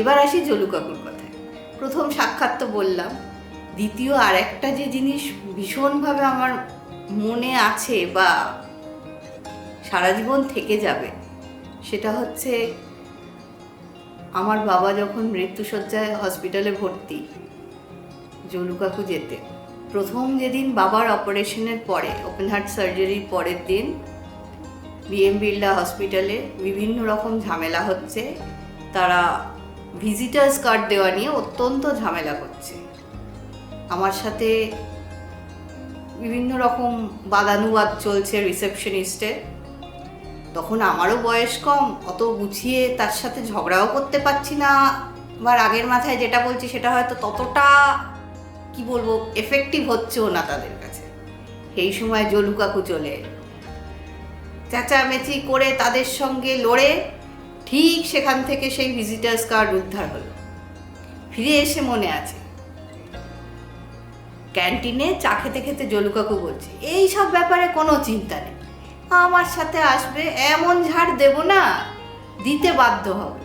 Speaker 21: এবার আসি জলু কাকুর কথায়। প্রথম সাক্ষাৎ তো বললাম, দ্বিতীয় আর একটা যে জিনিস ভীষণভাবে আমার মনে আছে বা সারা জীবন থেকে যাবে, সেটা হচ্ছে আমার বাবা যখন মৃত্যুশয্যায় হসপিটালে ভর্তি, জলু কাকু যেতে প্রথম যেদিন বাবার অপারেশনের পরে, ওপেন হার্ট সার্জারির পরের দিন বিএম বিড়লা হসপিটালে বিভিন্ন রকম ঝামেলা হচ্ছে, তারা ভিজিটার্স কার্ড দেওয়া নিয়ে অত্যন্ত ঝামেলা করছে। আমার সাথে বিভিন্ন রকম বাদানুবাদ চলছে রিসেপশনিস্টের। তখন আমারও বয়স কম, অত গুছিয়ে তার সাথে ঝগড়াও করতে পারছি না, বা রাগের মাথায় যেটা বলছি সেটা হয়তো ততটা কি বলবো এফেক্টিভ হচ্ছেও না তাদের কাছে। সেই সময় জলু কাকু চলে চেঁচামেচি করে তাদের সঙ্গে লড়ে ঠিক সেখান থেকে সেই ভিজিটার্স কার্ড উদ্ধার হলো। ফিরে এসে মনে আছে, ক্যান্টিনে চা খেতে খেতে জলু কাকু বলছে, এই সব ব্যাপারে কোনো চিন্তা নেই, আমার সাথে আসবে, এমন ঝাড় দেব না, দিতে বাধ্য হবে।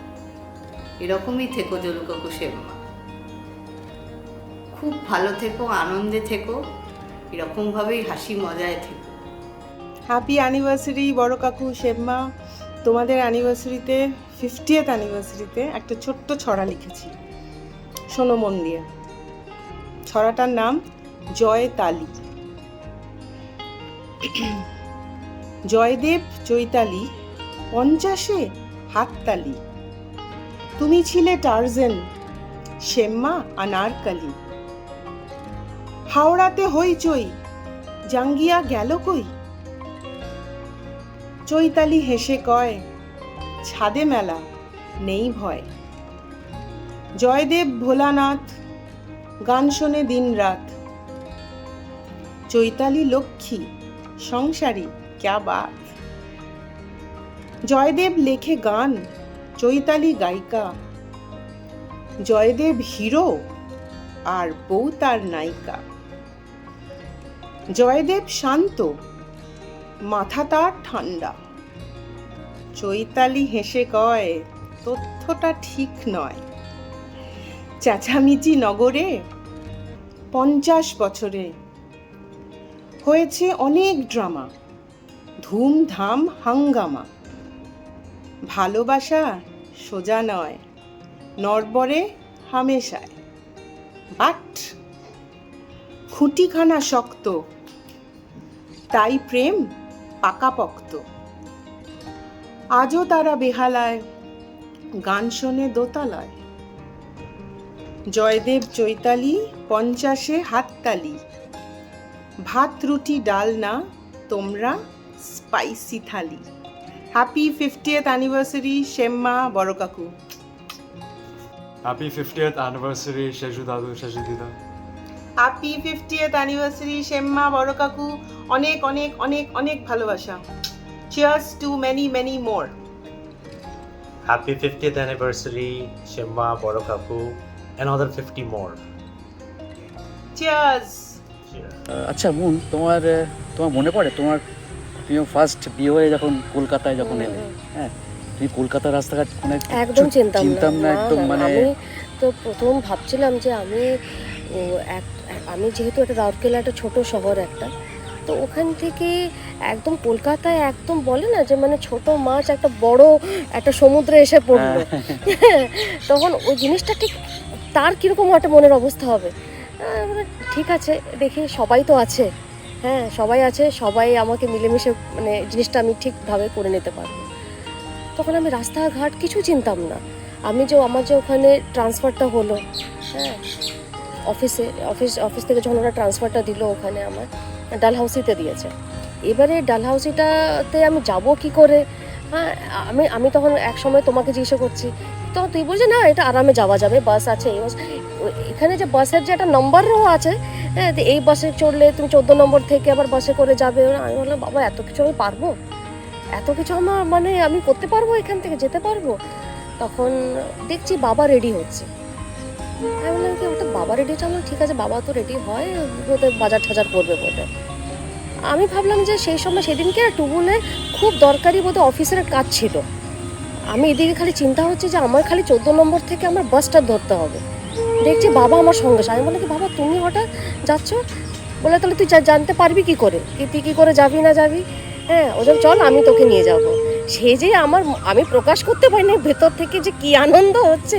Speaker 21: এরকমই থেকো জলু কাকু শেম্মা, খুব ভালো থেকো, আনন্দে থেকো, এরকমভাবেই হাসি মজায় থেকো।
Speaker 19: হ্যাপি অ্যানিভার্সারি বড় কাকু শেম্মা। তোমাদের অ্যানিভার্সারিতে 50th অ্যানিভার্সারিতে একটা ছোট্ট ছড়া লিখেছি, শোনো মন দিয়ে। ছড়াটার নাম জয় তালি। জয়দেব চৈতালি 50-এ হাততালি, তুমি ছিলে টার্জেন, শেম্মা আনারকালি। হাওড়াতে হইচই, জাঙ্গিয়া গেল কই? চৈতালি হেসে কয়, ছাদে মেলা, নেই ভয়। জয়দেব ভোলানাথ, গান শোনে দিন রাত। চৈতালি লক্ষ্মী, সংসারী ক্যা বাত। জয়দেব লেখে গান, চৈতালি গায়িকা। জয়দেব হিরো, আর বউ তার নায়িকা। জয়দেব শান্ত, মাথা তার ঠান্ডা। চৈতালি হেসে কয়, তথ্যটা ঠিক নয়। চেঁচামেচি নগরে 50 বছরে হয়েছে অনেক ড্রামা, ধুমধাম হাঙ্গামা। ভালোবাসা সোজা নয়, নড়বড়ে হামেশায়, বাট খুঁটিখানা শক্ত, তাই প্রেম পাকাপোক্ত। আজও তারা বেহালায়, গান শোনে দোতলায়। জয়দেব চৈতালি 50-এ হাততালি, ভাত রুটি ডাল না, তোমরা স্পাইসি থালি। হ্যাপি 50th অ্যানিভার্সারি শেম্মা বড় কাকু।
Speaker 3: হ্যাপি 50th অ্যানিভার্সারি শেষু দাদু শেষু দিদা।
Speaker 19: হ্যাপি 50th অ্যানিভার্সারি শেম্মা বড় কাকু, অনেক অনেক অনেক অনেক ভালোবাসা। Cheers to many many more.
Speaker 3: Happy 50th anniversary শেম্মা বড় কাকু, another 50 more.
Speaker 19: চিয়ার্স।
Speaker 1: আচ্ছা মুন, তোমার মনে পড়ে তুমি ফার্স্ট বিয়ে হয়ে যখন কলকাতায় যখন এলে, হ্যাঁ, তুমি কলকাতার রাস্তাঘাট কোনো
Speaker 2: একদম
Speaker 1: চিনতাম না, একদম মানে
Speaker 2: আমি তো প্রথম ভাবছিলাম যে আমি যেহেতু একটা রাউরকেলা একটা ছোট শহর একটা, তো ওখান থেকে একদম কলকাতায় একদম বলে না যে মানে ছোট মাছ একটা বড় একটা সমুদ্রে এসে পড়লো, তখন ওই জিনিসটা ঠিক তার কীরকম একটা মনের অবস্থা হবে। মানে ঠিক আছে, দেখি সবাই তো আছে, হ্যাঁ সবাই আছে, সবাই আমাকে মিলেমিশে মানে জিনিসটা আমি ঠিকভাবে করে নিতে পারবো। তখন আমি রাস্তাঘাট কিছু চিনতাম না। আমার যে ওখানে ট্রান্সফারটা হলো, হ্যাঁ অফিস থেকে যখন ওরা ট্রান্সফারটা দিল, ওখানে আমার ডালহাউসিতে দিয়েছে। এবারে ডালহাউসিটাতে আমি যাব কি করে, হ্যাঁ আমি তখন এক সময় তোমাকে জিজ্ঞাসা করছি, তখন তুই বলছি না এটা আরামে যাওয়া যাবে, বাস আছে। এখানে যে বাসের যে একটা নম্বরও আছে, হ্যাঁ এই বাসে চড়লে তুমি 14 নম্বর থেকে আবার বাসে করে যাবে। আমি বললাম বাবা এত কিছু আমি পারবো, এত কিছু আমার মানে আমি করতে পারবো, এখান থেকে যেতে পারবো? তখন দেখছি বাবা রেডি হচ্ছে। আমি বললাম কি ওটা বাবা রেডি হচ্ছে? আমার ঠিক আছে, বাবা তো রেডি হয়, বোধহয় বাজার টাজার করবে বোধহয়। আমি ভাবলাম যে সেই সময় সেদিনকে টুবুলের খুব দরকারি বোধহয় অফিসের কাজ ছিল। আমি এদিকে খালি চিন্তা হচ্ছে যে আমার খালি 14 নম্বর থেকে আমার বাসটা ধরতে হবে। দেখছি বাবা আমার সঙ্গে। আমি বললাম কি বাবা তুমি হঠাৎ যাচ্ছ? বলে তাহলে তুই জানতে পারবি কি করে, তুই কী করে যাবি না যাবি? হ্যাঁ ওজন চল আমি তোকে নিয়ে যাবো। সে যে আমি প্রকাশ করতে পারিনি ভেতর থেকে যে কি আনন্দ হচ্ছে,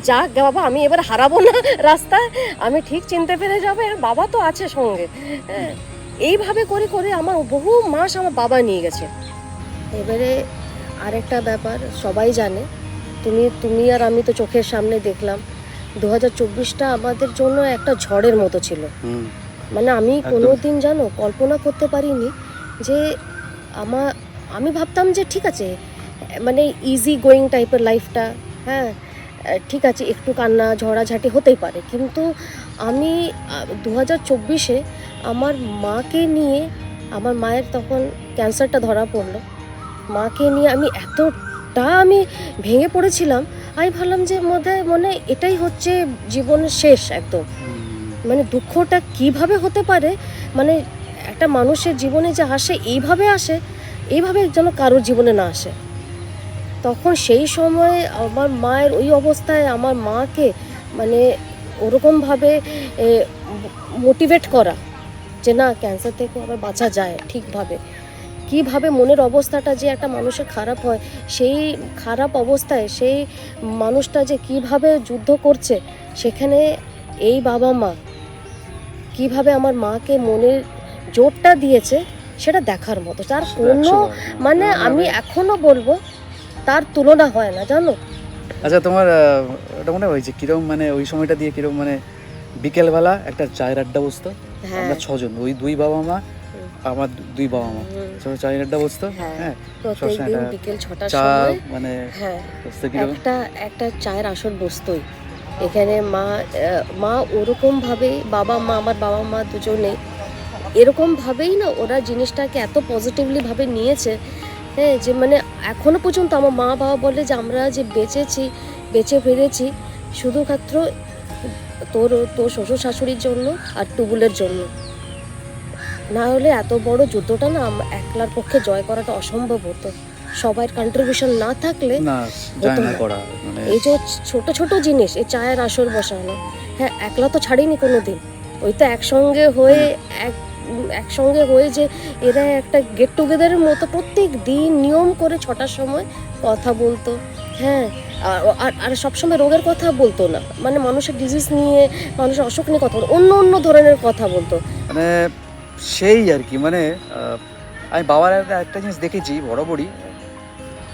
Speaker 2: যাক বাবা আমি এবার হারাবো না রাস্তায়, আমি ঠিক চিনতে পেরে যাবো, আর বাবা তো আছে সঙ্গে। হ্যাঁ এইভাবে করে করে আমার বহু মাস আমার বাবা নিয়ে গেছে। এবারে আরেকটা ব্যাপার সবাই জানে, তুমি আর আমি তো চোখের সামনে দেখলাম 2024টা আমাদের জন্য একটা ঝড়ের মতো ছিল। মানে আমি কোনোদিন জানো কল্পনা করতে পারিনি যে আমি ভাবতাম যে ঠিক আছে মানে ইজি গোয়িং টাইপের লাইফটা, হ্যাঁ ঠিক আছে একটু কান্না ঝড়াঝাটি হতেই পারে, কিন্তু আমি 2024-এ আমার মাকে নিয়ে, আমার মায়ের তখন ক্যান্সারটা ধরা পড়লো, মাকে নিয়ে আমি ভেঙে পড়েছিলাম। আমি ভাবলাম যে মনে এটাই হচ্ছে জীবনের শেষ একদম। মানে দুঃখটা কিভাবে হতে পারে, মানে একটা মানুষের জীবনে যে আসে এইভাবে যেন কারোর জীবনে না আসে। তখন সেই সময় আমার মায়ের ওই অবস্থায় আমার মাকে মানে ওরকমভাবে মোটিভেট করা যে না ক্যান্সার থেকে আবার বাঁচা যায় ঠিকভাবে, কীভাবে মনের অবস্থাটা যে একটা মানুষের খারাপ হয়, সেই খারাপ অবস্থায় সেই মানুষটা যে কিভাবে যুদ্ধ করছে, সেখানে এই বাবা মা কিভাবে আমার মাকে মনের জোরটা দিয়েছে সেটা দেখার মতো। তার কোনো মানে আমি এখনো বলবো তার তুলনা হয় না, জানো।
Speaker 1: আচ্ছা তোমার ওটা মনে হয়েছে কিরকম, মানে ওই সময়টা দিয়ে কিরকম, মানে বিকেলবেলা একটা চায়ের আড্ডা বসতো, আমরা 6 জন, ওই 2 বাবা মা, আমার 2 বাবা মা, চায়ের আড্ডা বসতো, হ্যাঁ
Speaker 2: প্রত্যেকদিন বিকেল 6টার সময়
Speaker 1: মানে
Speaker 2: হ্যাঁ একটা চায়ের আসর বসতোই এখানে। মা ওরকমভাবে আমার বাবা মা দুজনে এরকমভাবেই না ওরা জিনিসটাকে এত পজিটিভলিভাবে নিয়েছে, হ্যাঁ যে মানে এখনও পর্যন্ত আমার মা বাবা বলে যে আমরা যে বেঁচে ফিরেছি শুধুমাত্র তোর শ্বশুর শাশুড়ির জন্য আর টুবুলের জন্য, না হলে এত বড় যুদ্ধটা না একলার পক্ষে জয় করাটা অসম্ভব হতো, সবার কন্ট্রিবিউশন না থাকলে এই যে ছোট ছোট জিনিস, এই চায়ের আসর বসানো, হ্যাঁ একলা তো ছাড়িনি কোনো দিন, ওই তো একসঙ্গে হয়ে যে এরা একটা গেট টুগেদারের মতো প্রত্যেক দিন নিয়ম করে 6টার সময় কথা বলতো, হ্যাঁ আর সবসময় রোগের কথা বলতো না, মানে মানুষের ডিজিজ নিয়ে মানুষের অসুখ নিয়ে কথা বলতো, অন্য ধরনের কথা বলতো,
Speaker 1: মানে সেই আর কি। মানে আমি বাবার একটা জিনিস দেখেছি বরাবরই,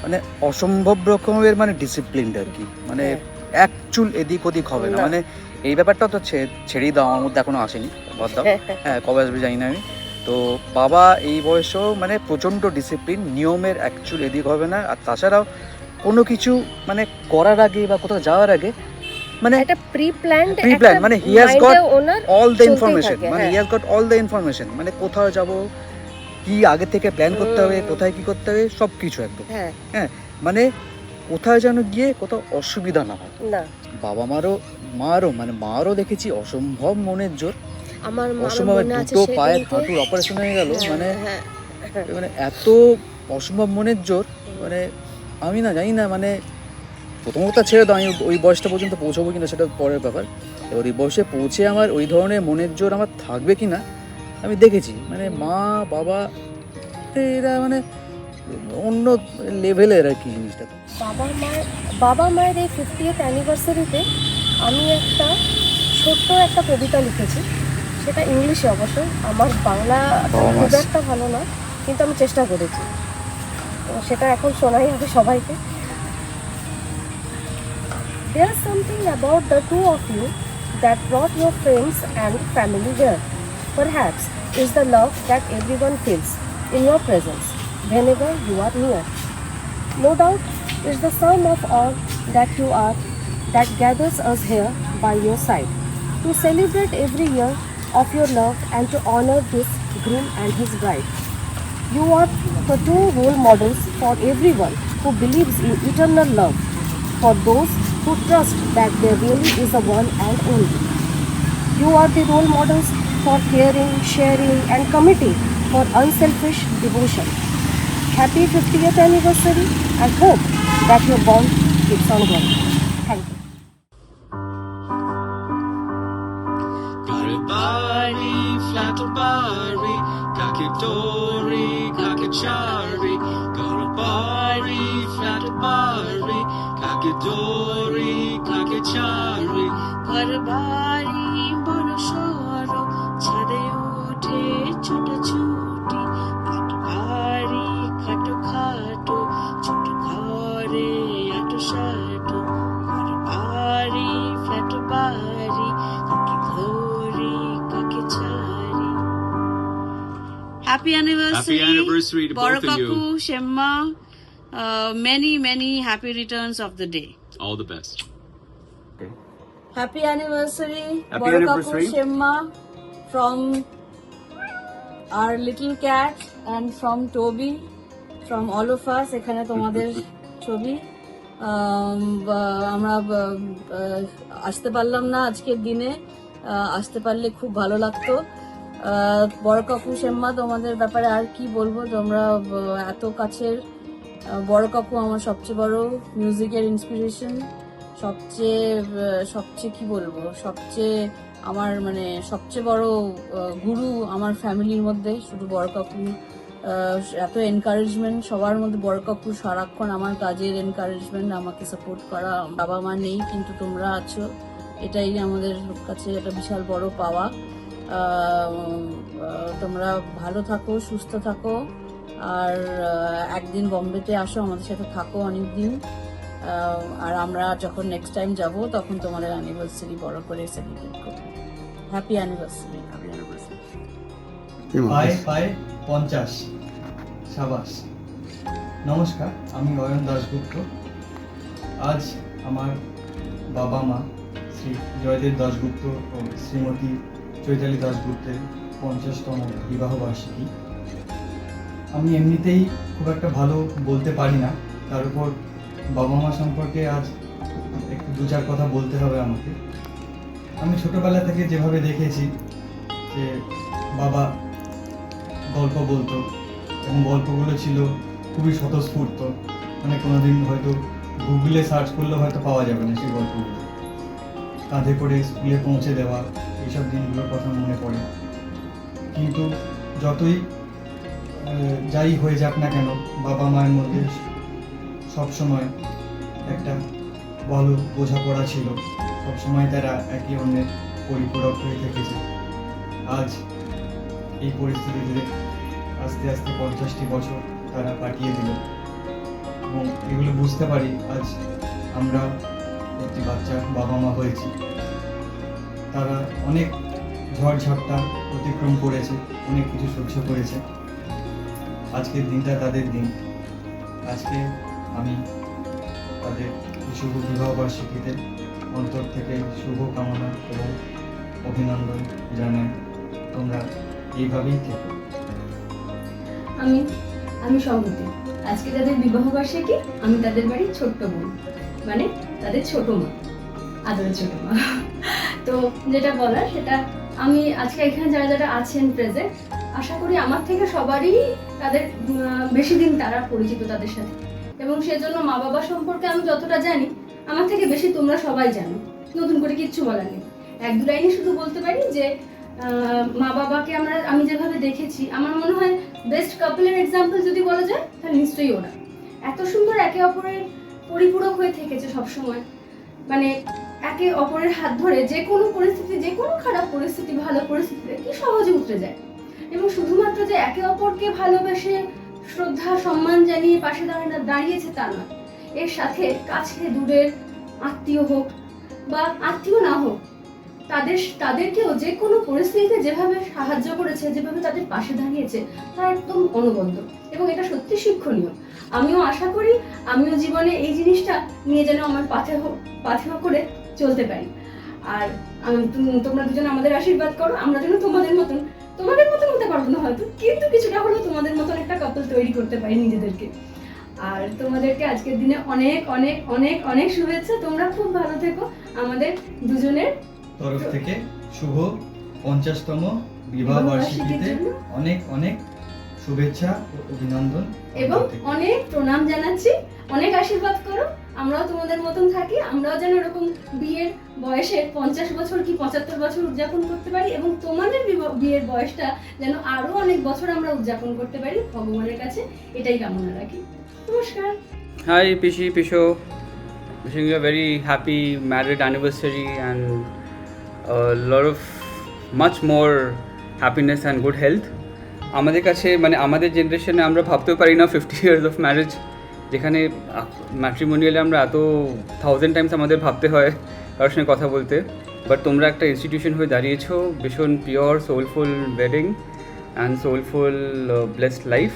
Speaker 1: মানে অসম্ভব রকমের মানে ডিসিপ্লিনড আর কি, মানে এক চুল এদিক ওদিক হবে না, মানে এই ব্যাপারটা তো ছেড়েই দাও, আমার মধ্যে এখনো আসেনি, বাদ দাও, হ্যাঁ কবে আসবে জানি না আমি। তো বাবা এই বয়সেও মানে প্রচণ্ড ডিসিপ্লিন, নিয়মের এক চুল এদিক হবে না, আর তাছাড়াও কোনো কিছু মানে করার আগে বা কোথাও যাওয়ার আগে মানে
Speaker 2: একটা প্রি প্ল্যান,
Speaker 1: মানে he has got all the information, মানে he has got all the information, মানে কোথাও যাব কি আগে থেকে প্ল্যান করতে হবে, কোথায় কি করতে হবে সব কিছু একদম, হ্যাঁ মানে কোথায় যেন গিয়ে কোথাও অসুবিধা না হয়। বাবা মারও দেখেছি অসম্ভব মনের জোর,
Speaker 2: আমার
Speaker 1: অসম্ভব,
Speaker 2: মনে আছে
Speaker 1: দুটো
Speaker 2: সেই
Speaker 1: পায়ের
Speaker 2: দিনকে-
Speaker 1: হাঁটুর অপারেশন হয়ে গেল,
Speaker 2: হ্যাঁ,
Speaker 1: মানে
Speaker 2: হ্যাঁ, হ্যাঁ।
Speaker 1: মানে এত অসম্ভব মনের জোর, মানে আমি না জানি না, মানে প্রথমত ছেড়ে দাও, আমি ওই বয়সটা পর্যন্ত পৌঁছবো কিনা সেটা পরের ব্যাপার। এবার ওই বয়সে পৌঁছে আমার ওই ধরনের মনের জোর আমার থাকবে কি না আমি দেখেছি। মানে মা বাবা এরা মানে অন্য লেভেলের আর কি জিনিসটা।
Speaker 2: বাবা মায়ের এই 50th অ্যানিভার্সারিতে আমি একটা ছোট্ট একটা কবিতা লিখেছি, সেটা ইংলিশে অবশ্য, আমার বাংলা খুব একটা ভালো না, কিন্তু আমি চেষ্টা করেছি, তো সেটা এখন শোনাই হবে সবাইকে। There's something about the two of you that brought your friends and family here. Perhaps is the love that everyone feels in your presence whenever you are near. No doubt is the sum of all that you are that gathers us here by your side to celebrate every year of your love and to honor this groom and his bride. You are the two role models for everyone who believes in eternal love, for those who trust that there really is a one and only. You are the role models for caring, sharing and committing for unselfish devotion. Happy 50th anniversary and hope that your bond keeps on growing. Thank you.
Speaker 4: Garibari, Flattabari, Kakidori, Kakachari, Garibari, Flattabari, Kakidori, Kakachari, Garibari, Bonashoro, Chade Ote, Chota Chuti, Katari, Kato Kato, Chota Kare, Ato Shato, Garibari, Flattabari,
Speaker 22: Happy anniversary.
Speaker 4: Happy anniversary to both of you.
Speaker 22: Borakaku, Shemma, many happy returns of the day.
Speaker 4: All the best.
Speaker 22: Happy anniversary,
Speaker 4: Happy
Speaker 22: Borakaku,
Speaker 4: anniversary.
Speaker 22: Shemma, from our little cat and from Toby, from all of us. এখানে তোমাদের ছবি। আমরা আসতে পারলাম না আজকের দিনে, আসতে পারলে খুব ভালো লাগতো। বড় কাকু শ্যাম্মা, তোমাদের ব্যাপারে আর কি বলবো, তোমরা এত কাছের। বড় কাকু আমার সবচেয়ে বড় মিউজিকের ইন্সপিরেশন, সবচেয়ে কি বলবো, আমার মানে সবচেয়ে বড় গুরু আমার ফ্যামিলির মধ্যে। শুধু বড় কাকু এত এনকারেজমেন্ট সবার মধ্যে, বড় কাকু সারাক্ষণ আমার কাজের এনকারেজমেন্ট, আমাকে সাপোর্ট করা। বাবা মা নেই কিন্তু তোমরা আছো, এটাই আমাদের কাছে একটা বিশাল বড় পাওয়া। তোমরা ভালো থাকো, সুস্থ থাকো, আর একদিন বম্বেতে আসো, আমাদের সাথে থাকো অনেক দিন। আর আমরা যখন নেক্সট টাইম যাব তখন তোমাদের অ্যানিভার্সারি বড় করে সেলিব্রেট করবো। Happy anniversary. Happy anniversary.
Speaker 23: পায়ে পায়ে 50 সাবাস। নমস্কার, আমি অয়ন দাশগুপ্ত। আজ আমার বাবা মা শ্রী জয়দেব দাশগুপ্ত ও শ্রীমতী চৈতালি দাশগুপ্তের 50তম বিবাহবার্ষিকী। আমি এমনিতেই খুব একটা ভালো বলতে পারি না, তার উপর বাবা মা সম্পর্কে আজ একটু দু চার কথা বলতে হবে আমাকে। আমি ছোটোবেলা থেকে যেভাবে দেখেছি যে বাবা গল্প বলতো এবং গল্পগুলো ছিল খুবই স্বতঃস্ফূর্ত, মানে কোনোদিন হয়তো গুগলে সার্চ করলেও হয়তো পাওয়া যাবে না সেই গল্পগুলো। কাঁধে করে স্কুলে পৌঁছে দেওয়া, এইসব দিনগুলোর কথা মনে পড়ে। কিন্তু যতই যাই হয়ে যাক না কেন, বাবা মায়ের মধ্যে সবসময় একটা ভালো বোঝাপড়া ছিল, সবসময় তারা একে অন্যের পরিপূরক হয়ে থেকেছে। আজ এই পরিস্থিতিতে আস্তে আস্তে 50টি বছর তারা কাটিয়ে দিল এবং এগুলো বুঝতে পারি আজ আমরা একটি বাচ্চা বাবা মা হয়েছি। তারা অনেক ঝড়ঝাপটা অতিক্রম করেছে, অনেক কিছু সহ্য করেছে। আজকের দিনটা তাদের দিন। আজকে আমি তাদের শুভ বিবাহবার্ষিকীতে অন্তর থেকে শুভ কামনা এবং অভিনন্দন জানাই। তোমরা এইভাবেই থেকো।
Speaker 24: আমি সম্মতি। আজকে তাদের বিবাহবার্ষিকী, আমি তাদের বাড়ির ছোট্ট বোন, মানে তাদের ছোট মা, আদরের ছোট মা। তো যেটা বলার সেটা আমি আজকে এখানে যারা যারা আছেন প্রেজেন্ট, আশা করি আমার থেকে সবারই তাদের বেশি দিন তারা পরিচিত তাদের সাথে, এবং সেজন্য মা বাবা সম্পর্কে আমি যতটা জানি আমার থেকে বেশি তোমরা সবাই জানো। নতুন করে কিচ্ছু বলার নেই, এক দু লাইনে শুধু বলতে পারি যে মা বাবাকে আমি যেভাবে দেখেছি, আমার মনে হয় বেস্ট কাপলের এক্সাম্পল যদি বলা যায় তাহলে নিশ্চয়ই ওরা। এত সুন্দর একে অপরের পরিপূরক হয়ে থেকেছে সবসময়, মানে একে অপরের হাত ধরে যে কোনো পরিস্থিতি, যে কোনো খারাপ পরিস্থিতি, ভালো পরিস্থিতিতে কি সহজে উতরে যায়। এবং শুধুমাত্র যে একে অপরকে ভালোবেসে শ্রদ্ধা সম্মান জানিয়ে পাশে দাঁড়িয়েছে তা নয়, এর সাথে কাছে দূরের আত্মীয় হোক বা আত্মীয় না হোক, তাদেরকেও যে কোনো পরিস্থিতিতে যেভাবে সাহায্য করেছে, যেভাবে তাদের পাশে দাঁড়িয়েছে, তা একদম অনবদ্য এবং এটা সত্যি শিক্ষণীয়। আমিও আশা করি আমিও জীবনে এই জিনিসটা নিয়ে যেন আমার পাথেয় করে চলতে পারি। আর তোমরা দুজন আমাদের আশীর্বাদ করো, আমরা যেন তোমাদের মতন হতে পারবো না হয়তো, কিন্তু কিছুটা হলেও তোমাদের মতন একটা কাপল তৈরি করতে পারি নিজেদেরকে। আর তোমাদেরকে আজকের দিনে অনেক অনেক অনেক অনেক শুভেচ্ছা। তোমরা খুব ভালো থেকো। আমাদের দুজনের
Speaker 23: তরফ থেকে শুভ 50তম বিবাহ বার্ষিকীতে অনেক অনেক শুভেচ্ছা ও অভিনন্দন
Speaker 24: এবং অনেক প্রণাম জানাচ্ছি। অনেক আশীর্বাদ করো, আমরাও তোমাদের মতন থাকি, আমরাও যেন এরকম বিয়ের বয়সে 50 বছর কি 75 বছর উদযাপন করতে পারি, এবং তোমাদের বিয়ের বয়সটা যেন আরো অনেক বছর আমরা উদযাপন করতে পারি। ভগবানের কাছে এটাই কামনা রাখি। নমস্কার।
Speaker 6: Hi Pisho, wishing you a very happy married anniversary and a lot of much more happiness and good health. আমাদের কাছে মানে আমাদের জেনারেশনে আমরা ভাবতেও পারি না 50 years of marriage, যেখানে ম্যাট্রিমোনিয়ালে আমরা এত 1000 টাইমস আমাদের ভাবতে হয় কারোর সঙ্গে কথা বলতে, বাট তোমরা একটা ইনস্টিটিউশন হয়ে দাঁড়িয়েছো, ভীষণ pure soulful wedding and soulful blessed life.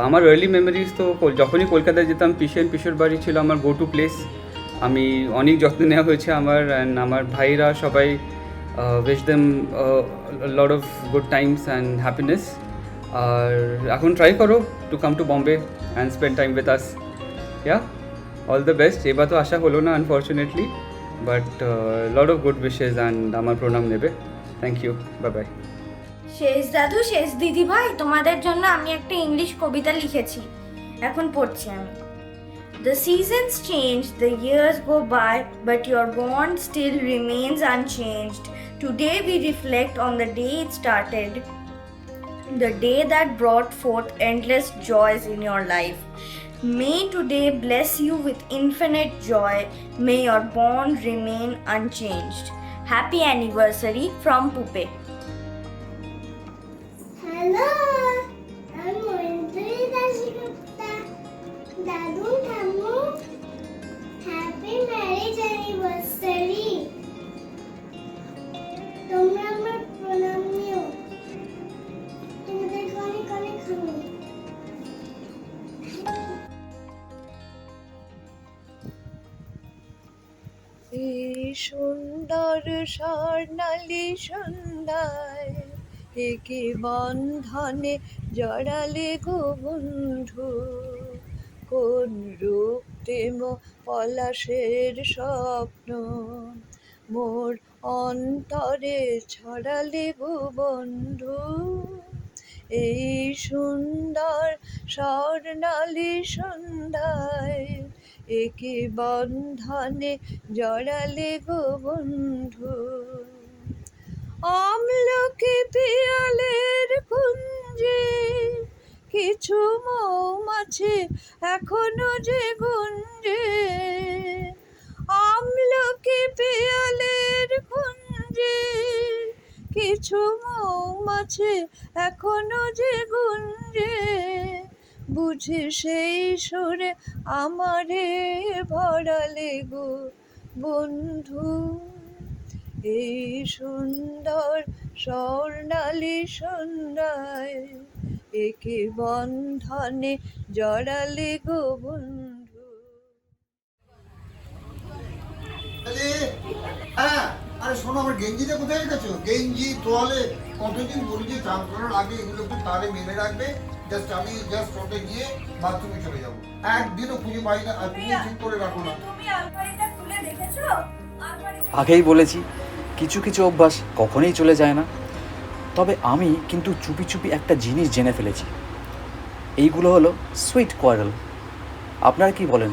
Speaker 6: আমার আর্লি মেমোরিজ তো যখনই কলকাতায় যেতাম, পিসোর বাড়ি ছিল আমার গো টু প্লেস। আমি অনেক যত্ন নেওয়া হয়েছে আমার, অ্যান্ড আমার ভাইরা সবাই wish them lot of good times and happiness. আর এখন ট্রাই করো to come to Bombay and spend time with us. Yeah, all the best. এবার তো আশা হলো না unfortunately, but lot of good wishes and আমার প্রণাম নেবে। Thank you, bye bye.
Speaker 8: শেষ দাদু, শেষ দিদি ভাই, তোমাদের জন্য আমি একটা ইংলিশ কবিতা লিখেছি, এখন পড়ছি আমি। The seasons change, the years go by, but your bond still remains unchanged. Today we reflect on the day it started, the day that brought forth endless joys in your life. May today bless you with infinite joy. May your bond remain unchanged. Happy anniversary from Pupe.
Speaker 10: Hello, I'm Moindri Dashigupta. Dadu, Thammu, happy marriage anniversary. তোমরা আমার প্রণাম নিও, তোমাদেরকে অনেক অনেক আমি।
Speaker 12: এই সুন্দর স্বর্ণালী সন্ধ্যায় একে বন্ধনে জড়ালে গো বন্ধু, কোন রূপ তেম পলাশের স্বপ্ন মোর অন্তরে ছড়ালে গো বন্ধু। এই সুন্দর স্বর্ণালী সন্ধ্যায় একে বন্ধনে জড়ালে গো বন্ধু। আমলকি পিয়ালের কুঞ্জে কিছু মৌমাছি এখনো যে গুঞ্জে, আমলকি পিয়ালের কুঞ্জে কিছু মৌমাছি এখনো যে গুঞ্জে, বুঝি সেই সুরে আমারে ভরালে গো বন্ধু। এই সুন্দর স্বর্ণালী সন্ধ্যায় একে বন্ধনে জড়ালে গো বন্ধু।
Speaker 25: হ্যাঁ, আরে শোনো, আমার গেঞ্জিটা কোথায় রেখেছো? গেঞ্জি তোয়ালে কতদিন বলি যে চান করার আগে এগুলো একটু তারে মেলে রাখবে। আমি জাস্ট ওটা গিয়ে বাথরুমে চলে যাবো, একদিনও খুঁজে পাই না। আর তুমি ঠিক করে রাখো না।
Speaker 1: আগেই বলেছি কিছু কিছু অভ্যাস কখনোই চলে যায় না। তবে আমি কিন্তু চুপি চুপি একটা জিনিস জেনে ফেলেছি। এইগুলো হলো সুইট কোয়ারেল। আপনারা কি বলেন?